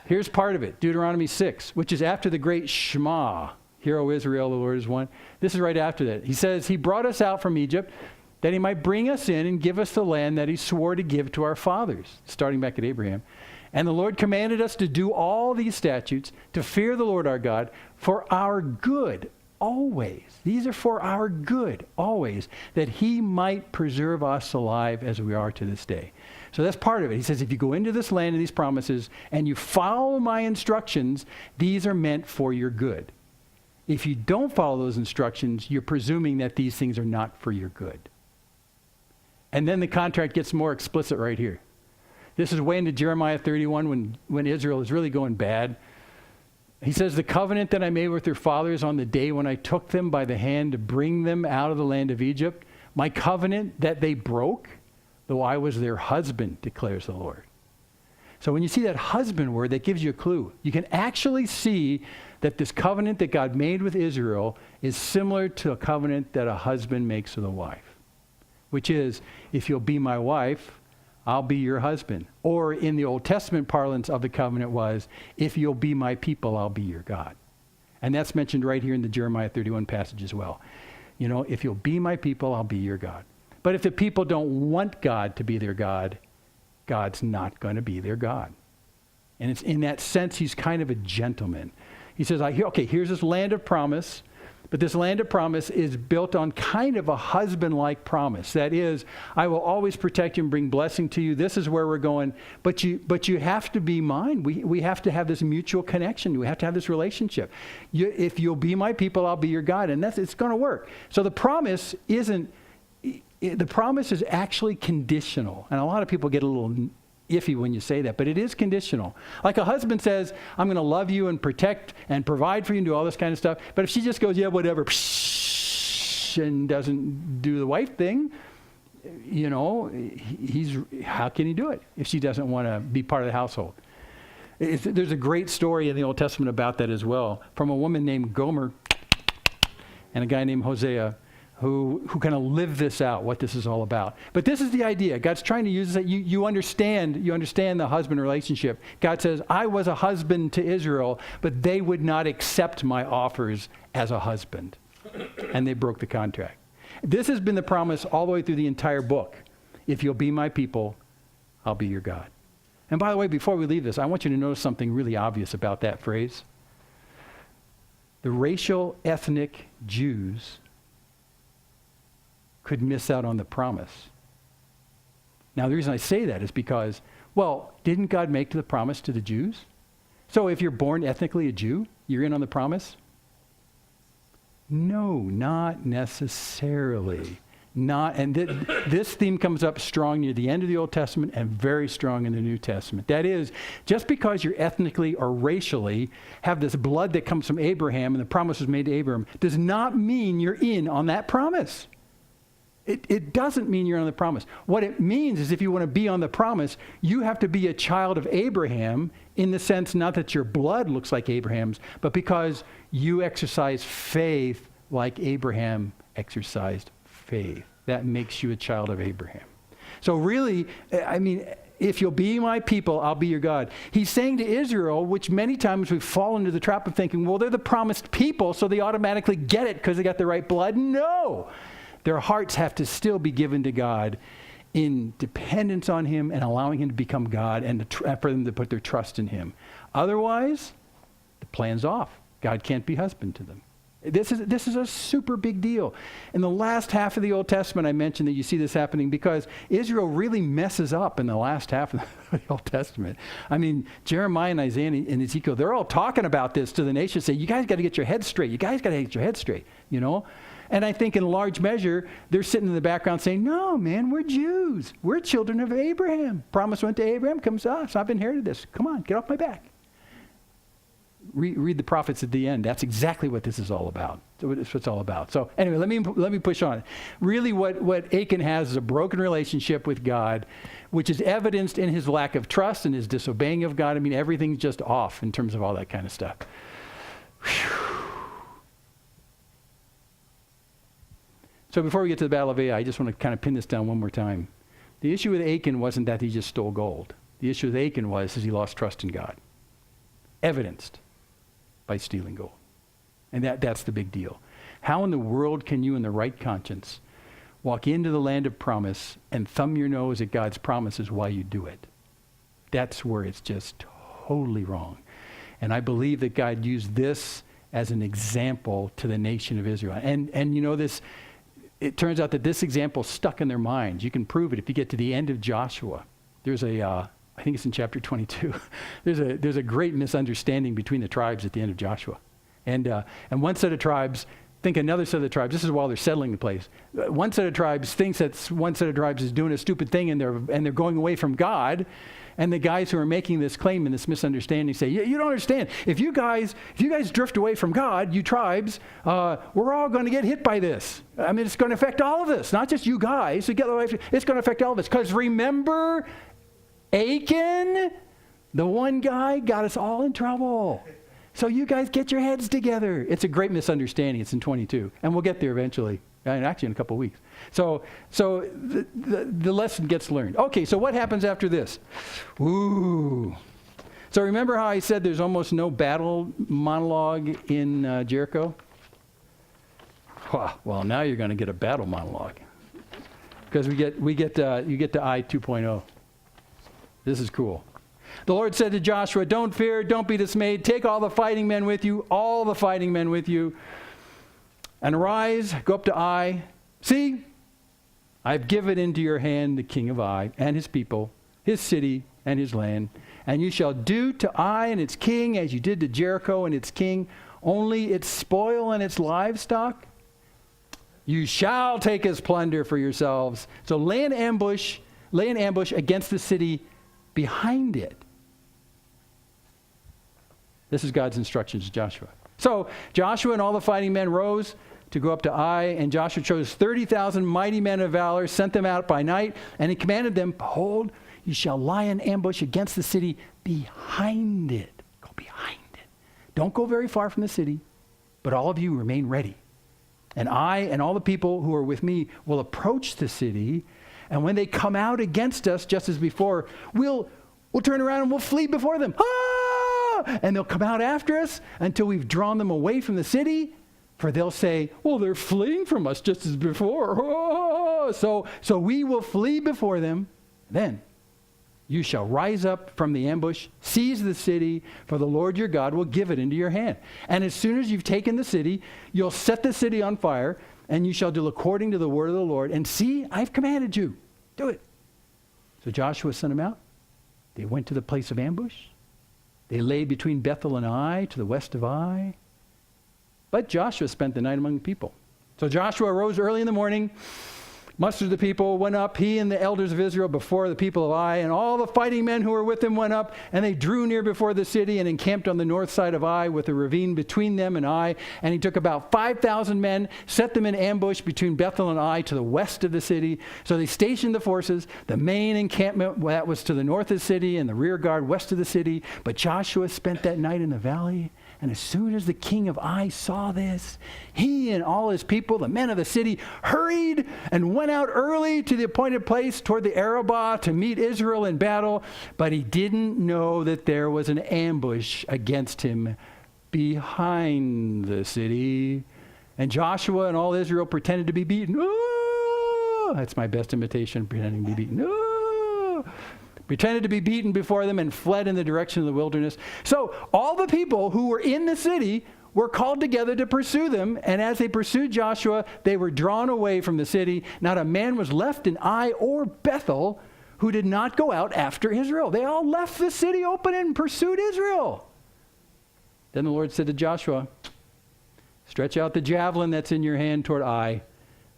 [SPEAKER 1] Here's part of it. Deuteronomy 6, which is after the great Shema. Hear, O Israel, the Lord is one. This is right after that. He says, he brought us out from Egypt that he might bring us in and give us the land that he swore to give to our fathers, starting back at Abraham. And the Lord commanded us to do all these statutes, to fear the Lord our God, for our good always. These are for our good always, that he might preserve us alive as we are to this day. So that's part of it. He says, if you go into this land and these promises and you follow my instructions, these are meant for your good. If you don't follow those instructions, you're presuming that these things are not for your good. And then the contract gets more explicit right here. This is way into Jeremiah 31 when Israel is really going bad. He says, the covenant that I made with their fathers on the day when I took them by the hand to bring them out of the land of Egypt, my covenant that they broke, though I was their husband, declares the Lord. So when you see that husband word, that gives you a clue. You can actually see that this covenant that God made with Israel is similar to a covenant that a husband makes with a wife, which is, if you'll be my wife, I'll be your husband. Or in the Old Testament parlance of the covenant was, if you'll be my people, I'll be your God. And that's mentioned right here in the Jeremiah 31 passage as well. If you'll be my people, I'll be your God. But if the people don't want God to be their God, God's not going to be their God. And it's in that sense, he's kind of a gentleman. He says, okay, here's this land of promise. But this land of promise is built on kind of a husband-like promise. That is, I will always protect you and bring blessing to you. This is where we're going. But you have to be mine. We have to have this mutual connection. We have to have this relationship. If you'll be my people, I'll be your God. And it's going to work. So the promise is actually conditional. And a lot of people get a little iffy when you say that, but it is conditional. Like a husband says, I'm going to love you and protect and provide for you and do all this kind of stuff. But if she just goes, yeah, whatever, and doesn't do the wife thing, how can he do it if she doesn't want to be part of the household? There's a great story in the Old Testament about that as well, from a woman named Gomer and a guy named Hosea, who kind of live this out, what this is all about. But this is the idea. God's trying to use that you understand the husband relationship. God says, I was a husband to Israel, but they would not accept my offers as a husband. And they broke the contract. This has been the promise all the way through the entire book. If you'll be my people, I'll be your God. And by the way, before we leave this, I want you to notice something really obvious about that phrase. The racial, ethnic Jews could miss out on the promise. Now, the reason I say that is because, didn't God make the promise to the Jews? So if you're born ethnically a Jew, you're in on the promise? No, not necessarily. This theme comes up strong near the end of the Old Testament and very strong in the New Testament. That is, just because you're ethnically or racially have this blood that comes from Abraham and the promise was made to Abraham, does not mean you're in on that promise. It doesn't mean you're on the promise. What it means is if you want to be on the promise, you have to be a child of Abraham in the sense not that your blood looks like Abraham's, but because you exercise faith like Abraham exercised faith. That makes you a child of Abraham. So really, if you'll be my people, I'll be your God. He's saying to Israel, which many times we fall into the trap of thinking, they're the promised people, so they automatically get it because they got the right blood. No! Their hearts have to still be given to God in dependence on him and allowing him to become God and for them to put their trust in him. Otherwise, the plan's off. God can't be husband to them. This is a super big deal. In the last half of the Old Testament, I mentioned that you see this happening because Israel really messes up in the last half of the Old Testament. Jeremiah and Isaiah and Ezekiel, they're all talking about this to the nation, say, you guys got to get your head straight. You guys got to get your head straight, And I think in large measure, they're sitting in the background saying, no, man, we're Jews. We're children of Abraham. Promise went to Abraham, comes to us. I've inherited this. Come on, get off my back. Read the prophets at the end. That's exactly what this is all about. That's what it's all about. So anyway, let me push on. Really what Achan has is a broken relationship with God, which is evidenced in his lack of trust and his disobeying of God. Everything's just off in terms of all that kind of stuff. Whew. So before we get to the Battle of Ai, I just want to kind of pin this down one more time. The issue with Achan wasn't that he just stole gold. The issue with Achan was he lost trust in God. Evidenced by stealing gold. And that's the big deal. How in the world can you in the right conscience walk into the land of promise and thumb your nose at God's promises while you do it? That's where it's just totally wrong. And I believe that God used this as an example to the nation of Israel. And this, it turns out that this example stuck in their minds. You can prove it if you get to the end of Joshua. There's I think it's in chapter 22. There's a great misunderstanding between the tribes at the end of Joshua. And one set of tribes think another set of the tribes, this is while they're settling the place, one set of tribes thinks that one set of tribes is doing a stupid thing and they're going away from God. And the guys who are making this claim and this misunderstanding say, you don't understand. If you guys drift away from God, you tribes, we're all going to get hit by this. It's going to affect all of us, not just you guys. It's going to affect all of us. Because remember, Achan, the one guy, got us all in trouble. So you guys get your heads together. It's a great misunderstanding. It's in 22. And we'll get there eventually. And actually in a couple of weeks. So the lesson gets learned. Okay, so what happens after this? Ooh. So remember how I said there's almost no battle monologue in Jericho? Well, now you're going to get a battle monologue. Because you get to Ai 2.0. This is cool. The Lord said to Joshua, don't fear, don't be dismayed. Take all the fighting men with you, And arise, go up to Ai. See, I've given into your hand the king of Ai and his people, his city and his land. And you shall do to Ai and its king as you did to Jericho and its king, only its spoil and its livestock you shall take as plunder for yourselves. So lay an ambush against the city behind it. This is God's instructions to Joshua. So Joshua and all the fighting men rose to go up to Ai, and Joshua chose 30,000 mighty men of valor, sent them out by night, and he commanded them, behold, you shall lie in ambush against the city behind it. Go behind it. Don't go very far from the city, but all of you remain ready. And I and all the people who are with me will approach the city, and when they come out against us, just as before, we'll turn around and we'll flee before them. Ah! And they'll come out after us until we've drawn them away from the city, for they'll say, well, they're fleeing from us just as before. Ah! So we will flee before them. Then you shall rise up from the ambush, seize the city, for the Lord your God will give it into your hand. And as soon as you've taken the city, you'll set the city on fire, and you shall do according to the word of the Lord. And see, I've commanded you. Do it. So Joshua sent them out. They went to the place of ambush. They lay between Bethel and Ai, to the west of Ai. But Joshua spent the night among the people. So Joshua arose early in the morning, mustered the people, went up, he and the elders of Israel before the people of Ai, and all the fighting men who were with him went up, and they drew near before the city and encamped on the north side of Ai with a ravine between them and Ai. And he took about 5,000 men, set them in ambush between Bethel and Ai to the west of the city. So they stationed the forces, the main encampment that was to the north of the city and the rear guard west of the city. But Joshua spent that night in the valley. And as soon as the king of Ai saw this, he and all his people, the men of the city, hurried and went out early to the appointed place toward the Arabah to meet Israel in battle. But he didn't know that there was an ambush against him behind the city. And Joshua and all Israel pretended to be beaten. Oh, that's my best imitation, pretending to be beaten. Oh. Pretended to be beaten before them and fled in the direction of the wilderness. So all the people who were in the city were called together to pursue them. And as they pursued Joshua, they were drawn away from the city. Not a man was left in Ai or Bethel who did not go out after Israel. They all left the city open and pursued Israel. Then the Lord said to Joshua, stretch out the javelin that's in your hand toward Ai,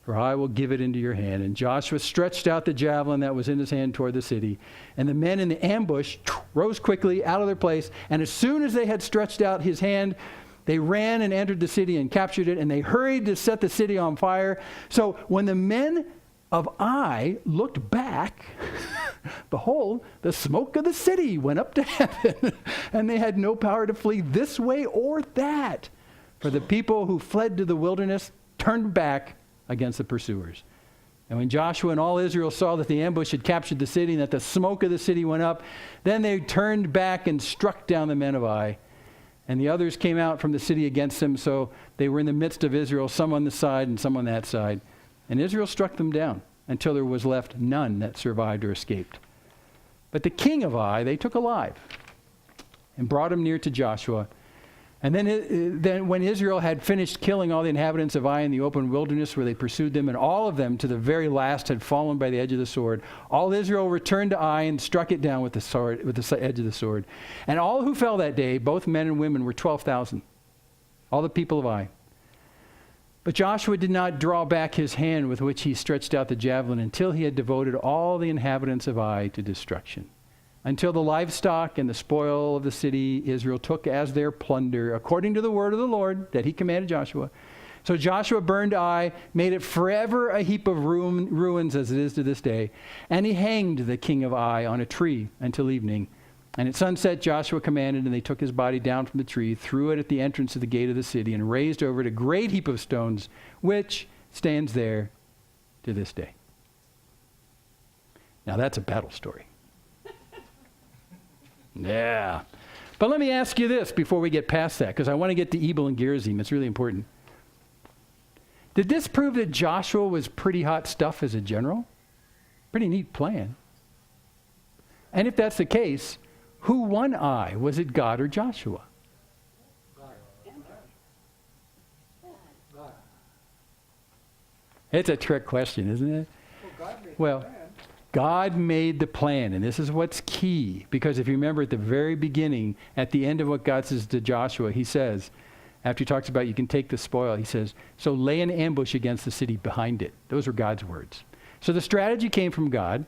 [SPEAKER 1] for I will give it into your hand. And Joshua stretched out the javelin that was in his hand toward the city. And the men in the ambush rose quickly out of their place. And as soon as they had stretched out his hand, they ran and entered the city and captured it. And they hurried to set the city on fire. So when the men of Ai looked back, behold, the smoke of the city went up to heaven. And they had no power to flee this way or that. For the people who fled to the wilderness turned back against the pursuers. And when Joshua and all Israel saw that the ambush had captured the city and that the smoke of the city went up, then they turned back and struck down the men of Ai. And the others came out from the city against them, so they were in the midst of Israel, some on this side and some on that side. And Israel struck them down until there was left none that survived or escaped. But the king of Ai they took alive and brought him near to Joshua. And then when Israel had finished killing all the inhabitants of Ai in the open wilderness where they pursued them, and all of them to the very last had fallen by the edge of the sword, all Israel returned to Ai and struck it down with the sword, with the edge of the sword. And all who fell that day, both men and women, were 12,000, all the people of Ai. But Joshua did not draw back his hand with which he stretched out the javelin until he had devoted all the inhabitants of Ai to destruction. Until the livestock and the spoil of the city Israel took as their plunder, according to the word of the Lord that he commanded Joshua. So Joshua burned Ai, made it forever a heap of ruins as it is to this day. And he hanged the king of Ai on a tree until evening. And at sunset Joshua commanded, and they took his body down from the tree, threw it at the entrance of the gate of the city, and raised over it a great heap of stones, which stands there to this day. Now that's a battle story. Yeah. But let me ask you this before we get past that, because I want to get to Ebal and Gerizim. It's really important. Did this prove that Joshua was pretty hot stuff as a general? Pretty neat plan. And if that's the case, who won Ai? Was it God or Joshua? It's a trick question, isn't it? Well, God made the plan, and this is what's key, because if you remember at the very beginning, at the end of what God says to Joshua, he says, after he talks about you can take the spoil, he says, so lay an ambush against the city behind it. Those were God's words. So the strategy came from God,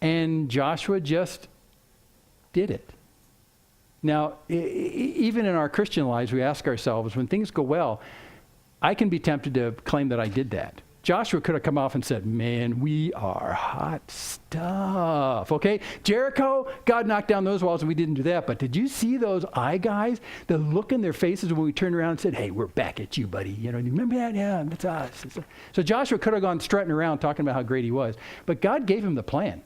[SPEAKER 1] and Joshua just did it. Now, even in our Christian lives, we ask ourselves, when things go well, I can be tempted to claim that I did that. Joshua could have come off and said, man, we are hot stuff, okay? Jericho, God knocked down those walls and we didn't do that. But did you see those eye guys? The look in their faces when we turned around and said, hey, we're back at you, buddy. You remember that? Yeah, that's us. So Joshua could have gone strutting around talking about how great he was. But God gave him the plan.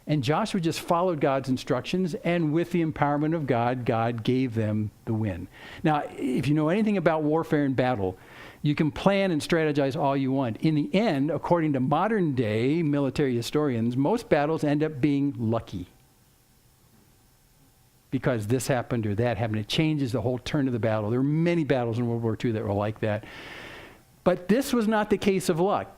[SPEAKER 1] And Joshua just followed God's instructions, and with the empowerment of God, God gave them the win. Now, if you know anything about warfare and battle, you can plan and strategize all you want. In the end, according to modern day military historians, most battles end up being lucky. Because this happened or that happened. It changes the whole turn of the battle. There were many battles in World War II that were like that. But this was not the case of luck.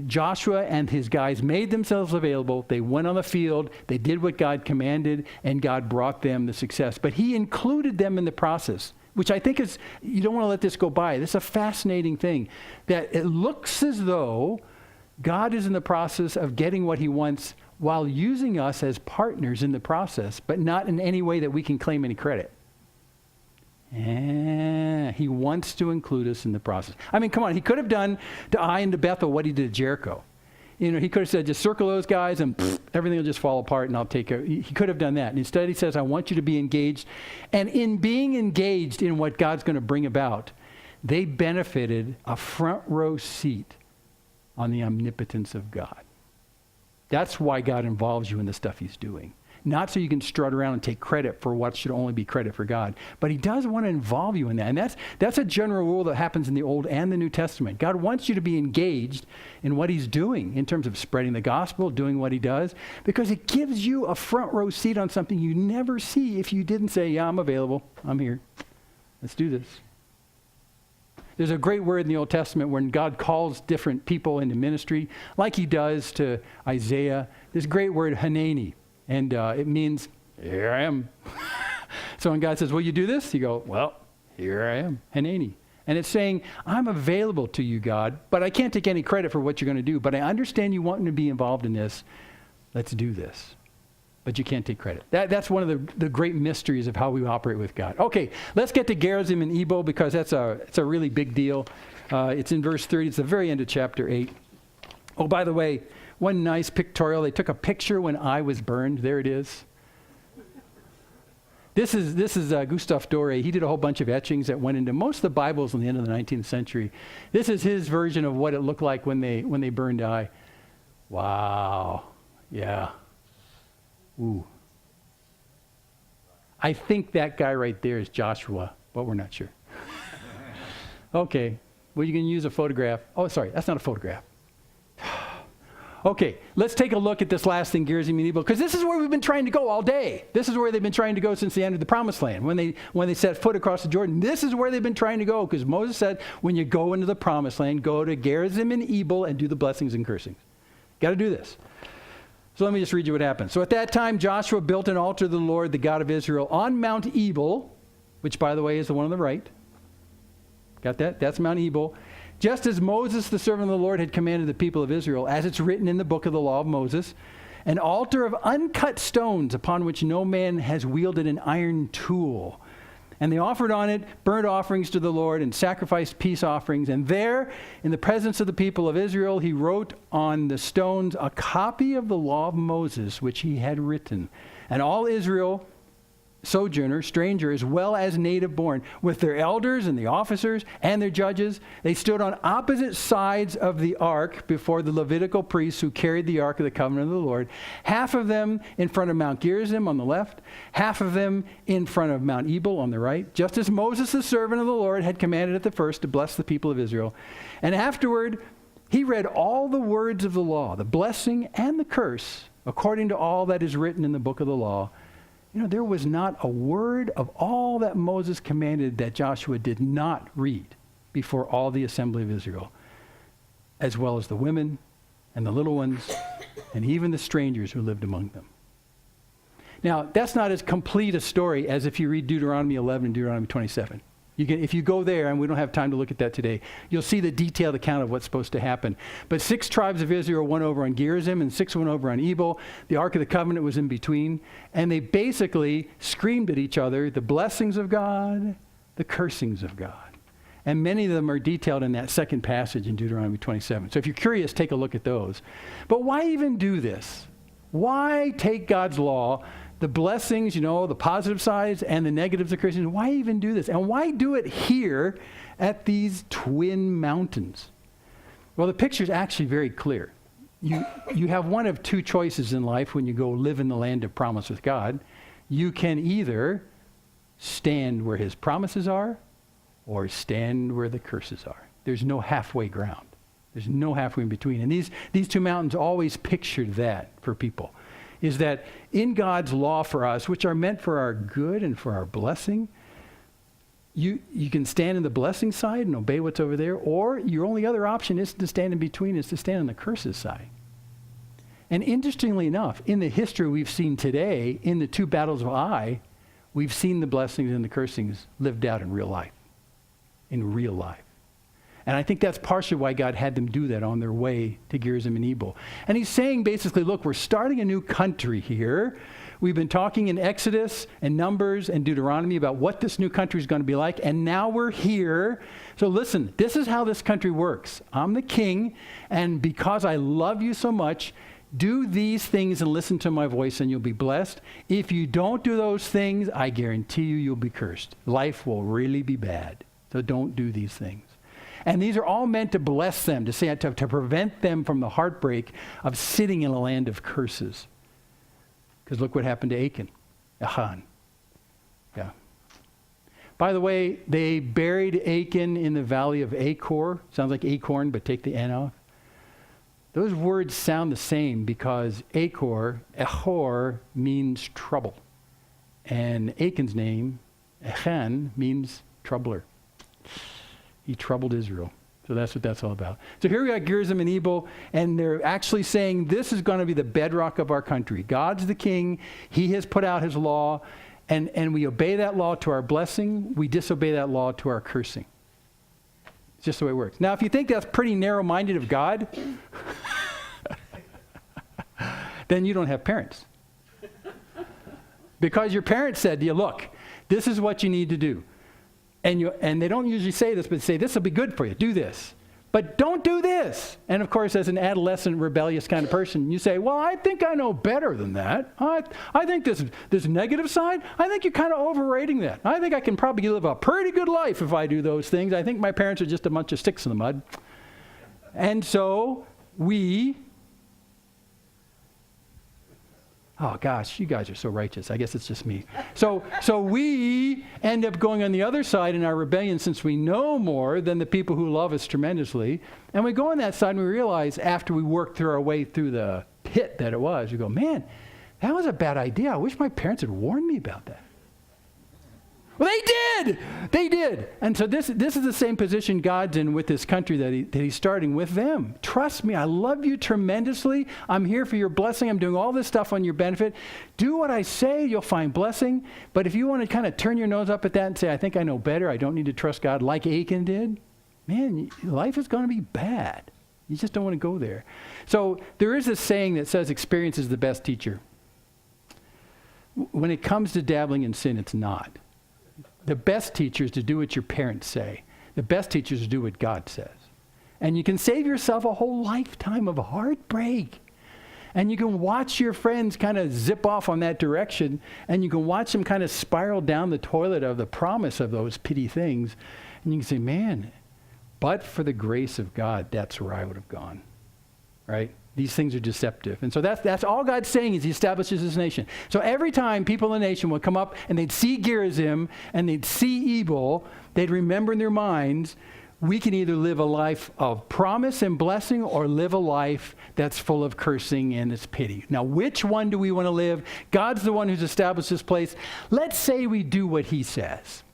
[SPEAKER 1] Joshua and his guys made themselves available. They went on the field. They did what God commanded, and God brought them the success. But he included them in the process, which I think is, you don't want to let this go by. This is a fascinating thing, that it looks as though God is in the process of getting what he wants while using us as partners in the process, but not in any way that we can claim any credit. He wants to include us in the process. I mean, come on, he could have done to Ai and to Bethel what he did to Jericho. He could have said, just circle those guys and everything will just fall apart and I'll take care. He could have done that. And instead he says, I want you to be engaged. And in being engaged in what God's going to bring about, they benefited a front row seat on the omnipotence of God. That's why God involves you in the stuff he's doing. Not so you can strut around and take credit for what should only be credit for God. But he does want to involve you in that. And that's a general rule that happens in the Old and the New Testament. God wants you to be engaged in what he's doing in terms of spreading the gospel, doing what he does, because it gives you a front row seat on something you never see if you didn't say, yeah, I'm available. I'm here. Let's do this. There's a great word in the Old Testament when God calls different people into ministry, like he does to Isaiah. There's a great word, Hanani. And it means, here I am. So when God says, will you do this? You go, well, here I am, Hanani. And it's saying, I'm available to you, God, but I can't take any credit for what you're going to do. But I understand you want to be involved in this. Let's do this. But you can't take credit. That's one of the great mysteries of how we operate with God. Okay, let's get to Gerizim and Ebal, because it's a really big deal. It's in verse 30. It's the very end of chapter 8. Oh, by the way, one nice pictorial. They took a picture when I was burned. There it is. This is Gustave Doré. He did a whole bunch of etchings that went into most of the Bibles in the end of the 19th century. This is his version of what it looked like when they burned I. Wow. Yeah. Ooh. I think that guy right there is Joshua, but we're not sure. Okay. Well, you can use a photograph. Oh, sorry. That's not a photograph. Okay, let's take a look at this last thing, Gerizim and Ebal, because this is where we've been trying to go all day. This is where they've been trying to go since they entered the Promised Land. When they set foot across the Jordan, this is where they've been trying to go, because Moses said, when you go into the Promised Land, go to Gerizim and Ebal and do the blessings and cursings. Got to do this. So let me just read you what happened. So at that time, Joshua built an altar to the Lord, the God of Israel, on Mount Ebal, which, by the way, is the one on the right. Got that? That's Mount Ebal. Just as Moses, the servant of the Lord, had commanded the people of Israel, as it's written in the book of the law of Moses, an altar of uncut stones upon which no man has wielded an iron tool. And they offered on it burnt offerings to the Lord and sacrificed peace offerings. And there, in the presence of the people of Israel, he wrote on the stones a copy of the law of Moses, which he had written. And all Israel, sojourner, stranger, as well as native born, with their elders and the officers and their judges, they stood on opposite sides of the ark before the Levitical priests who carried the ark of the covenant of the Lord, half of them in front of Mount Gerizim on the left, half of them in front of Mount Ebal on the right, just as Moses, the servant of the Lord, had commanded at the first to bless the people of Israel. And afterward, he read all the words of the law, the blessing and the curse, according to all that is written in the book of the law. You know, there was not a word of all that Moses commanded that Joshua did not read before all the assembly of Israel. as well as the women and the little ones, and even the strangers who lived among them. Now, that's not as complete a story as if you read Deuteronomy 11 and Deuteronomy 27. If you go there, and we don't have time to look at that today, you'll see the detailed account of what's supposed to happen. But 6 tribes of Israel went over on Gerizim, and 6 went over on Ebal. The Ark of the Covenant was in between. And they basically screamed at each other, the blessings of God, the cursings of God. And many of them are detailed in that second passage in Deuteronomy 27. So if you're curious, take a look at those. But why even do this? Why take God's law, the blessings, the positive sides and the negatives of Christians? Why even do this? And why do it here at these twin mountains? Well, the picture is actually very clear. You have one of 2 choices in life when you go live in the land of promise with God. You can either stand where his promises are or stand where the curses are. There's no halfway ground. There's no halfway in between. And these 2 mountains always pictured that for people, is that in God's law for us, which are meant for our good and for our blessing, you can stand in the blessing side and obey what's over there, or your only other option is to stand in between, is to stand on the curses side. And interestingly enough, in the history we've seen today, in the 2 battles of Ai, we've seen the blessings and the cursings lived out in real life. In real life. And I think that's partially why God had them do that on their way to Gerizim and Ebal. And he's saying basically, look, we're starting a new country here. We've been talking in Exodus and Numbers and Deuteronomy about what this new country is going to be like. And now we're here. So listen, this is how this country works. I'm the king. And because I love you so much, do these things and listen to my voice and you'll be blessed. If you don't do those things, I guarantee you'll be cursed. Life will really be bad. So don't do these things. And these are all meant to bless them, to prevent them from the heartbreak of sitting in a land of curses. Because look what happened to Achan. Yeah. By the way, they buried Achan in the valley of Achor. Sounds like acorn, but take the N off. Those words sound the same because Achor means trouble. And Achan's name, Achan, means troubler. He troubled Israel. So that's what that's all about. So here we got Gerizim and Ebal, and they're actually saying this is going to be the bedrock of our country. God's the king. He has put out his law, and we obey that law to our blessing. We disobey that law to our cursing. It's just the way it works. Now, if you think that's pretty narrow-minded of God, then you don't have parents. Because your parents said to you, look, this is what you need to do. And they don't usually say this, but they say, this will be good for you. Do this. But don't do this. And of course, as an adolescent, rebellious kind of person, you say, well, I think I know better than that. I think this negative side, I think you're kind of overrating that. I think I can probably live a pretty good life if I do those things. I think my parents are just a bunch of sticks in the mud. And so oh gosh, you guys are so righteous. I guess it's just me. So we end up going on the other side in our rebellion since we know more than the people who love us tremendously. And we go on that side and we realize after we work through our way through the pit that it was, we go, man, that was a bad idea. I wish my parents had warned me about that. Well, they did. And so this is the same position God's in with this country that he's starting with them. Trust me, I love you tremendously. I'm here for your blessing. I'm doing all this stuff on your benefit. Do what I say, you'll find blessing. But if you want to kind of turn your nose up at that and say, I think I know better, I don't need to trust God like Achan did, man, life is going to be bad. You just don't want to go there. So there is this saying that says experience is the best teacher. When it comes to dabbling in sin, it's not. The best teacher is to do what your parents say. The best teacher is to do what God says. And you can save yourself a whole lifetime of heartbreak. And you can watch your friends kind of zip off on that direction, and you can watch them kind of spiral down the toilet of the promise of those pity things. And you can say, man, but for the grace of God, that's where I would have gone. Right? These things are deceptive. And so that's all God's saying is he establishes his nation. So every time people in the nation would come up and they'd see Gerizim and they'd see Ebal, they'd remember in their minds, we can either live a life of promise and blessing or live a life that's full of cursing and it's pity. Now, which one do we want to live? God's the one who's established this place. Let's say we do what he says.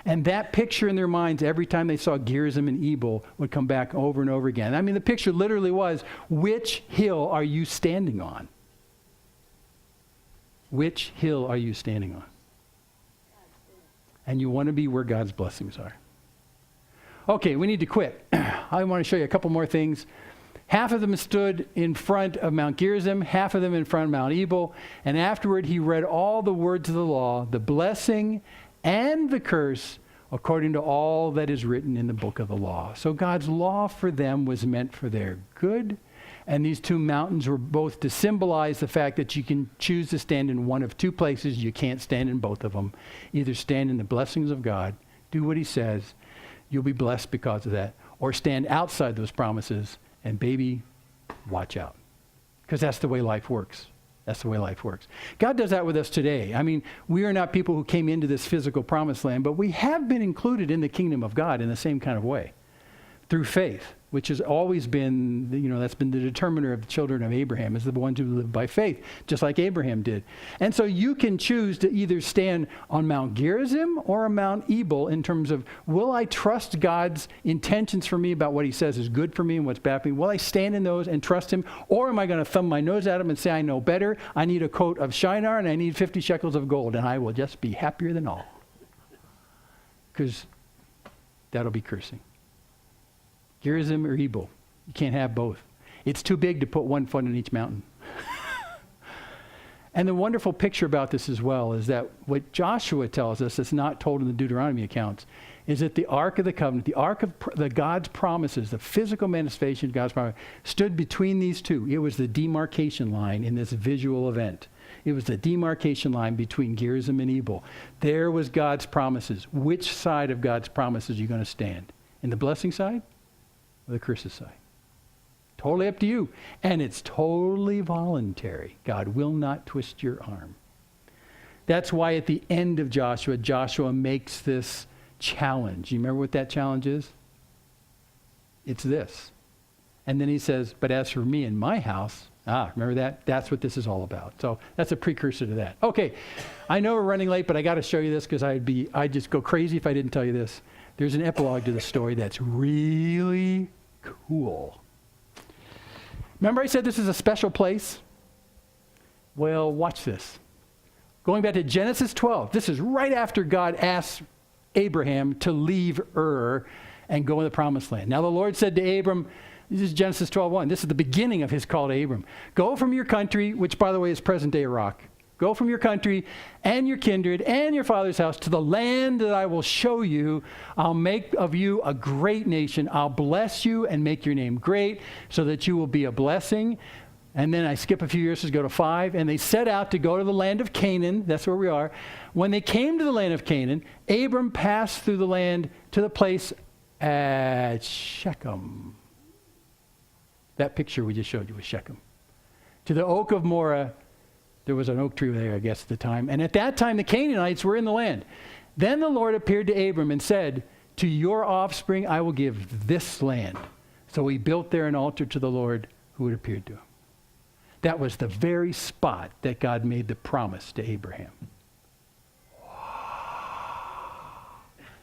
[SPEAKER 1] And that picture in their minds, every time they saw Gerizim and Ebal, would come back over and over again. I mean, the picture literally was, which hill are you standing on? Which hill are you standing on? And you want to be where God's blessings are. Okay, we need to quit. I want to show you a couple more things. Half of them stood in front of Mount Gerizim, half of them in front of Mount Ebal, and afterward he read all the words of the law, the blessing and the curse, according to all that is written in the book of the law. So God's law for them was meant for their good, and these two mountains were both to symbolize the fact that you can choose to stand in one of two places. You can't stand in both of them. Either stand in the blessings of God, do what he says, you'll be blessed because of that, or stand outside those promises. And baby, watch out. Because that's the way life works. That's the way life works. God does that with us today. I mean, we are not people who came into this physical promised land, but we have been included in the kingdom of God in the same kind of way. Through faith, which has always been, that's been the determiner of the children of Abraham, is the ones who live by faith, just like Abraham did. And so you can choose to either stand on Mount Gerizim or on Mount Ebal in terms of, will I trust God's intentions for me about what he says is good for me and what's bad for me? Will I stand in those and trust him? Or am I going to thumb my nose at him and say, I know better, I need a coat of Shinar, and I need 50 shekels of gold, and I will just be happier than all? Because that'll be cursing. Gerizim or Ebal. You can't have both. It's too big to put one foot on each mountain. And the wonderful picture about this as well is that what Joshua tells us, that's not told in the Deuteronomy accounts, is that the Ark of the Covenant, the Ark of the God's promises, the physical manifestation of God's promise, stood between these two. It was the demarcation line in this visual event. It was the demarcation line between Gerizim and Ebal. There was God's promises. Which side of God's promises are you going to stand? In the blessing side? Or the curses side? Totally up to you. And it's totally voluntary. God will not twist your arm. That's why at the end of Joshua, Joshua makes this challenge. You remember what that challenge is? It's this. And then he says, but as for me and my house, remember that? That's what this is all about. So that's a precursor to that. Okay, I know we're running late, but I got to show you this because I'd just go crazy if I didn't tell you this. There's an epilogue to the story that's really cool. Remember I said this is a special place? Well, watch this. Going back to Genesis 12, this is right after God asked Abraham to leave Ur and go in the promised land. Now the Lord said to Abram, this is Genesis 12:1. This is the beginning of his call to Abram. Go from your country, which by the way is present-day Iraq. Go from your country and your kindred and your father's house to the land that I will show you. I'll make of you a great nation. I'll bless you and make your name great so that you will be a blessing. And then I skip a few years to go to 5. And they set out to go to the land of Canaan. That's where we are. When they came to the land of Canaan, Abram passed through the land to the place at Shechem. That picture we just showed you was Shechem. To the oak of Moreh. There was an oak tree there, I guess, at the time. And at that time, the Canaanites were in the land. Then the Lord appeared to Abram and said, to your offspring I will give this land. So he built there an altar to the Lord who had appeared to him. That was the very spot that God made the promise to Abraham.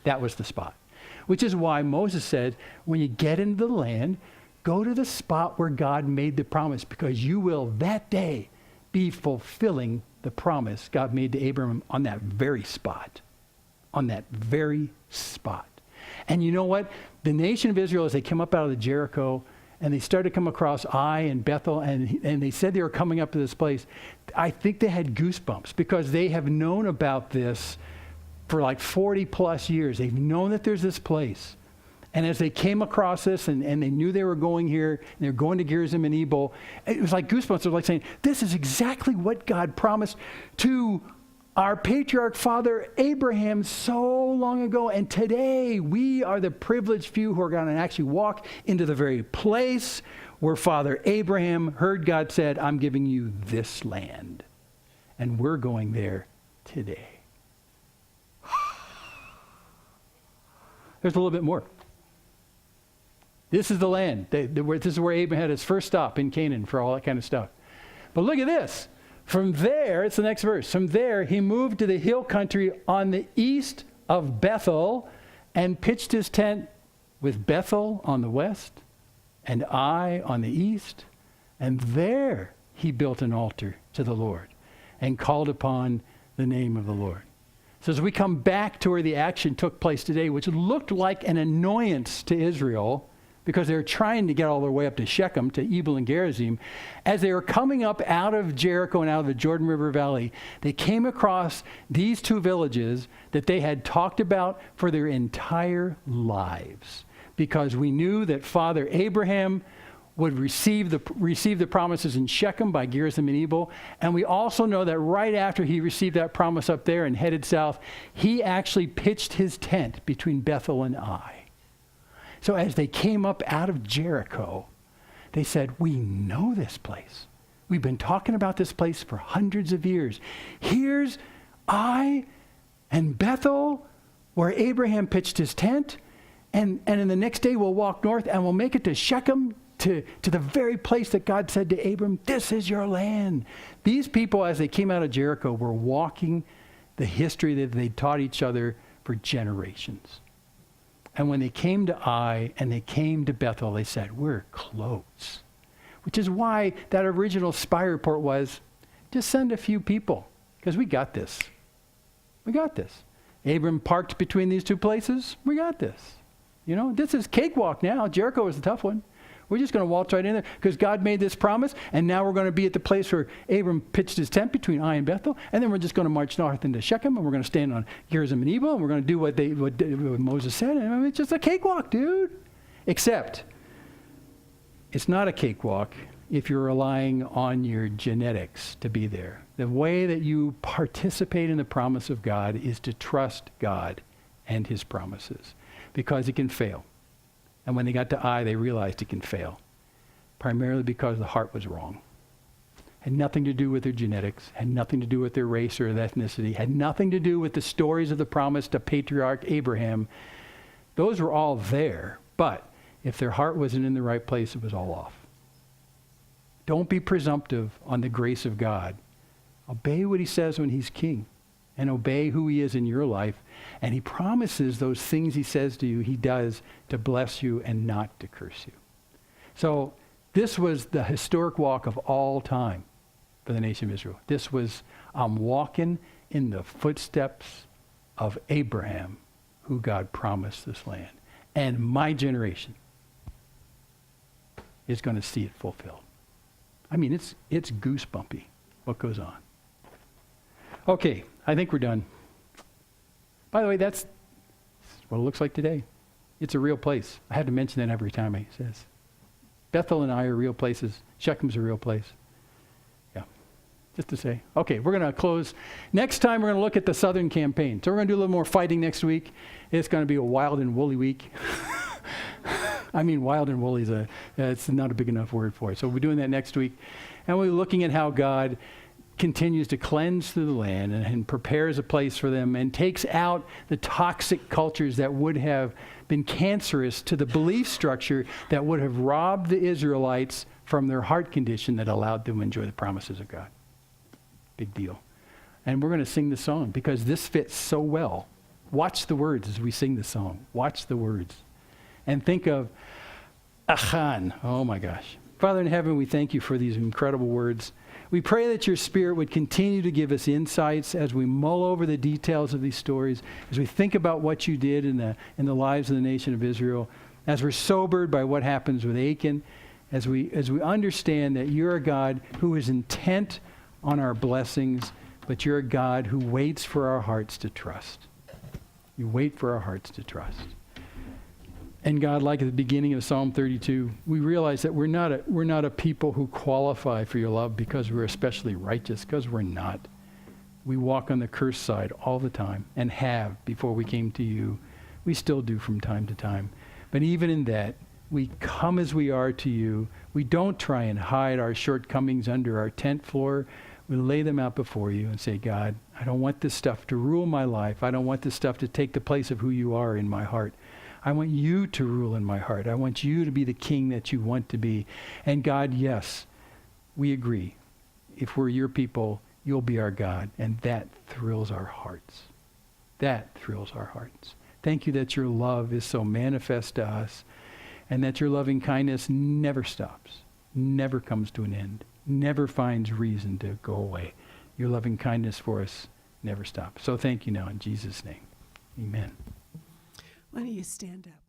[SPEAKER 1] That was the spot. Which is why Moses said, when you get into the land, go to the spot where God made the promise, because you will that day be fulfilling the promise God made to Abraham on that very spot. On that very spot. And you know what? The nation of Israel, as they came up out of the Jericho, and they started to come across Ai and Bethel, and they said they were coming up to this place, I think they had goosebumps because they have known about this for like 40 plus years. They've known that there's this place. And as they came across this and they knew they were going here, and they were going to Gerizim and Ebal, it was like goosebumps. It was like saying, this is exactly what God promised to our patriarch father Abraham so long ago. And today we are the privileged few who are going to actually walk into the very place where Father Abraham heard God said, I'm giving you this land. And we're going there today. There's a little bit more. This is the land. This is where Abraham had his first stop in Canaan for all that kind of stuff. But look at this. From there, it's the next verse. From there, he moved to the hill country on the east of Bethel and pitched his tent with Bethel on the west and Ai on the east. And there he built an altar to the Lord and called upon the name of the Lord. So as we come back to where the action took place today, which looked like an annoyance to Israel, because they were trying to get all the way up to Shechem, to Ebal and Gerizim, as they were coming up out of Jericho and out of the Jordan River Valley, they came across these two villages that they had talked about for their entire lives. Because we knew that Father Abraham would receive the promises in Shechem by Gerizim and Ebal. And we also know that right after he received that promise up there and headed south, he actually pitched his tent between Bethel and Ai. So as they came up out of Jericho, they said, we know this place. We've been talking about this place for hundreds of years. Here's Ai and Bethel, where Abraham pitched his tent. And in the next day, we'll walk north and we'll make it to Shechem, to the very place that God said to Abram, this is your land. These people, as they came out of Jericho, were walking the history that they taught each other for generations. And when they came to Ai and they came to Bethel, they said, we're close. Which is why that original spy report was, just send a few people, because we got this. We got this. Abram parked between these two places. We got this. You know, this is cakewalk now. Jericho was the tough one. We're just going to waltz right in there because God made this promise, and now we're going to be at the place where Abram pitched his tent between Ai and Bethel, and then we're just going to march north into Shechem, and we're going to stand on Gerizim and Ebal, and we're going to do what Moses said. And I mean, it's just a cakewalk, dude. Except, it's not a cakewalk if you're relying on your genetics to be there. The way that you participate in the promise of God is to trust God and his promises, because it can fail. And when they got to Ai, they realized it can fail, primarily because the heart was wrong. Had nothing to do with their genetics, had nothing to do with their race or their ethnicity, had nothing to do with the stories of the promise to patriarch Abraham. Those were all there, but if their heart wasn't in the right place, it was all off. Don't be presumptive on the grace of God. Obey what he says when he's king, and obey who he is in your life. And he promises those things he says to you, he does to bless you and not to curse you. So this was the historic walk of all time for the nation of Israel. This was, I'm walking in the footsteps of Abraham, who God promised this land. And my generation is going to see it fulfilled. I mean, it's goosebumpy what goes on. Okay, I think we're done. By the way, that's what it looks like today. It's a real place. I had to mention that every time I say this. Bethel and Ai are real places. Shechem's a real place. Yeah, just to say. Okay, we're going to close. Next time, we're going to look at the Southern campaign. So we're going to do a little more fighting next week. It's going to be a wild and woolly week. I mean, wild and woolly it's not a big enough word for it. So we're doing that next week. And we're looking at how God continues to cleanse through the land and prepares a place for them and takes out the toxic cultures that would have been cancerous to the belief structure that would have robbed the Israelites from their heart condition that allowed them to enjoy the promises of God. Big deal. And we're going to sing the song because this fits so well. Watch the words as we sing the song. Watch the words. And think of Achan. Oh my gosh. Father in heaven, we thank you for these incredible words. We pray that your Spirit would continue to give us insights as we mull over the details of these stories, as we think about what you did in the lives of the nation of Israel, as we're sobered by what happens with Achan, as we understand that you're a God who is intent on our blessings, but you're a God who waits for our hearts to trust. You wait for our hearts to trust. And God, like at the beginning of Psalm 32, we realize that we're not a people who qualify for your love because we're especially righteous, because we're not. We walk on the cursed side all the time and have before we came to you. We still do from time to time. But even in that, we come as we are to you. We don't try and hide our shortcomings under our tent floor. We lay them out before you and say, God, I don't want this stuff to rule my life. I don't want this stuff to take the place of who you are in my heart. I want you to rule in my heart. I want you to be the king that you want to be. And God, yes, we agree. If we're your people, you'll be our God. And that thrills our hearts. That thrills our hearts. Thank you that your love is so manifest to us, and that your loving kindness never stops, never comes to an end, never finds reason to go away. Your loving kindness for us never stops. So thank you now in Jesus' name. Amen.
[SPEAKER 2] Why don't you stand up?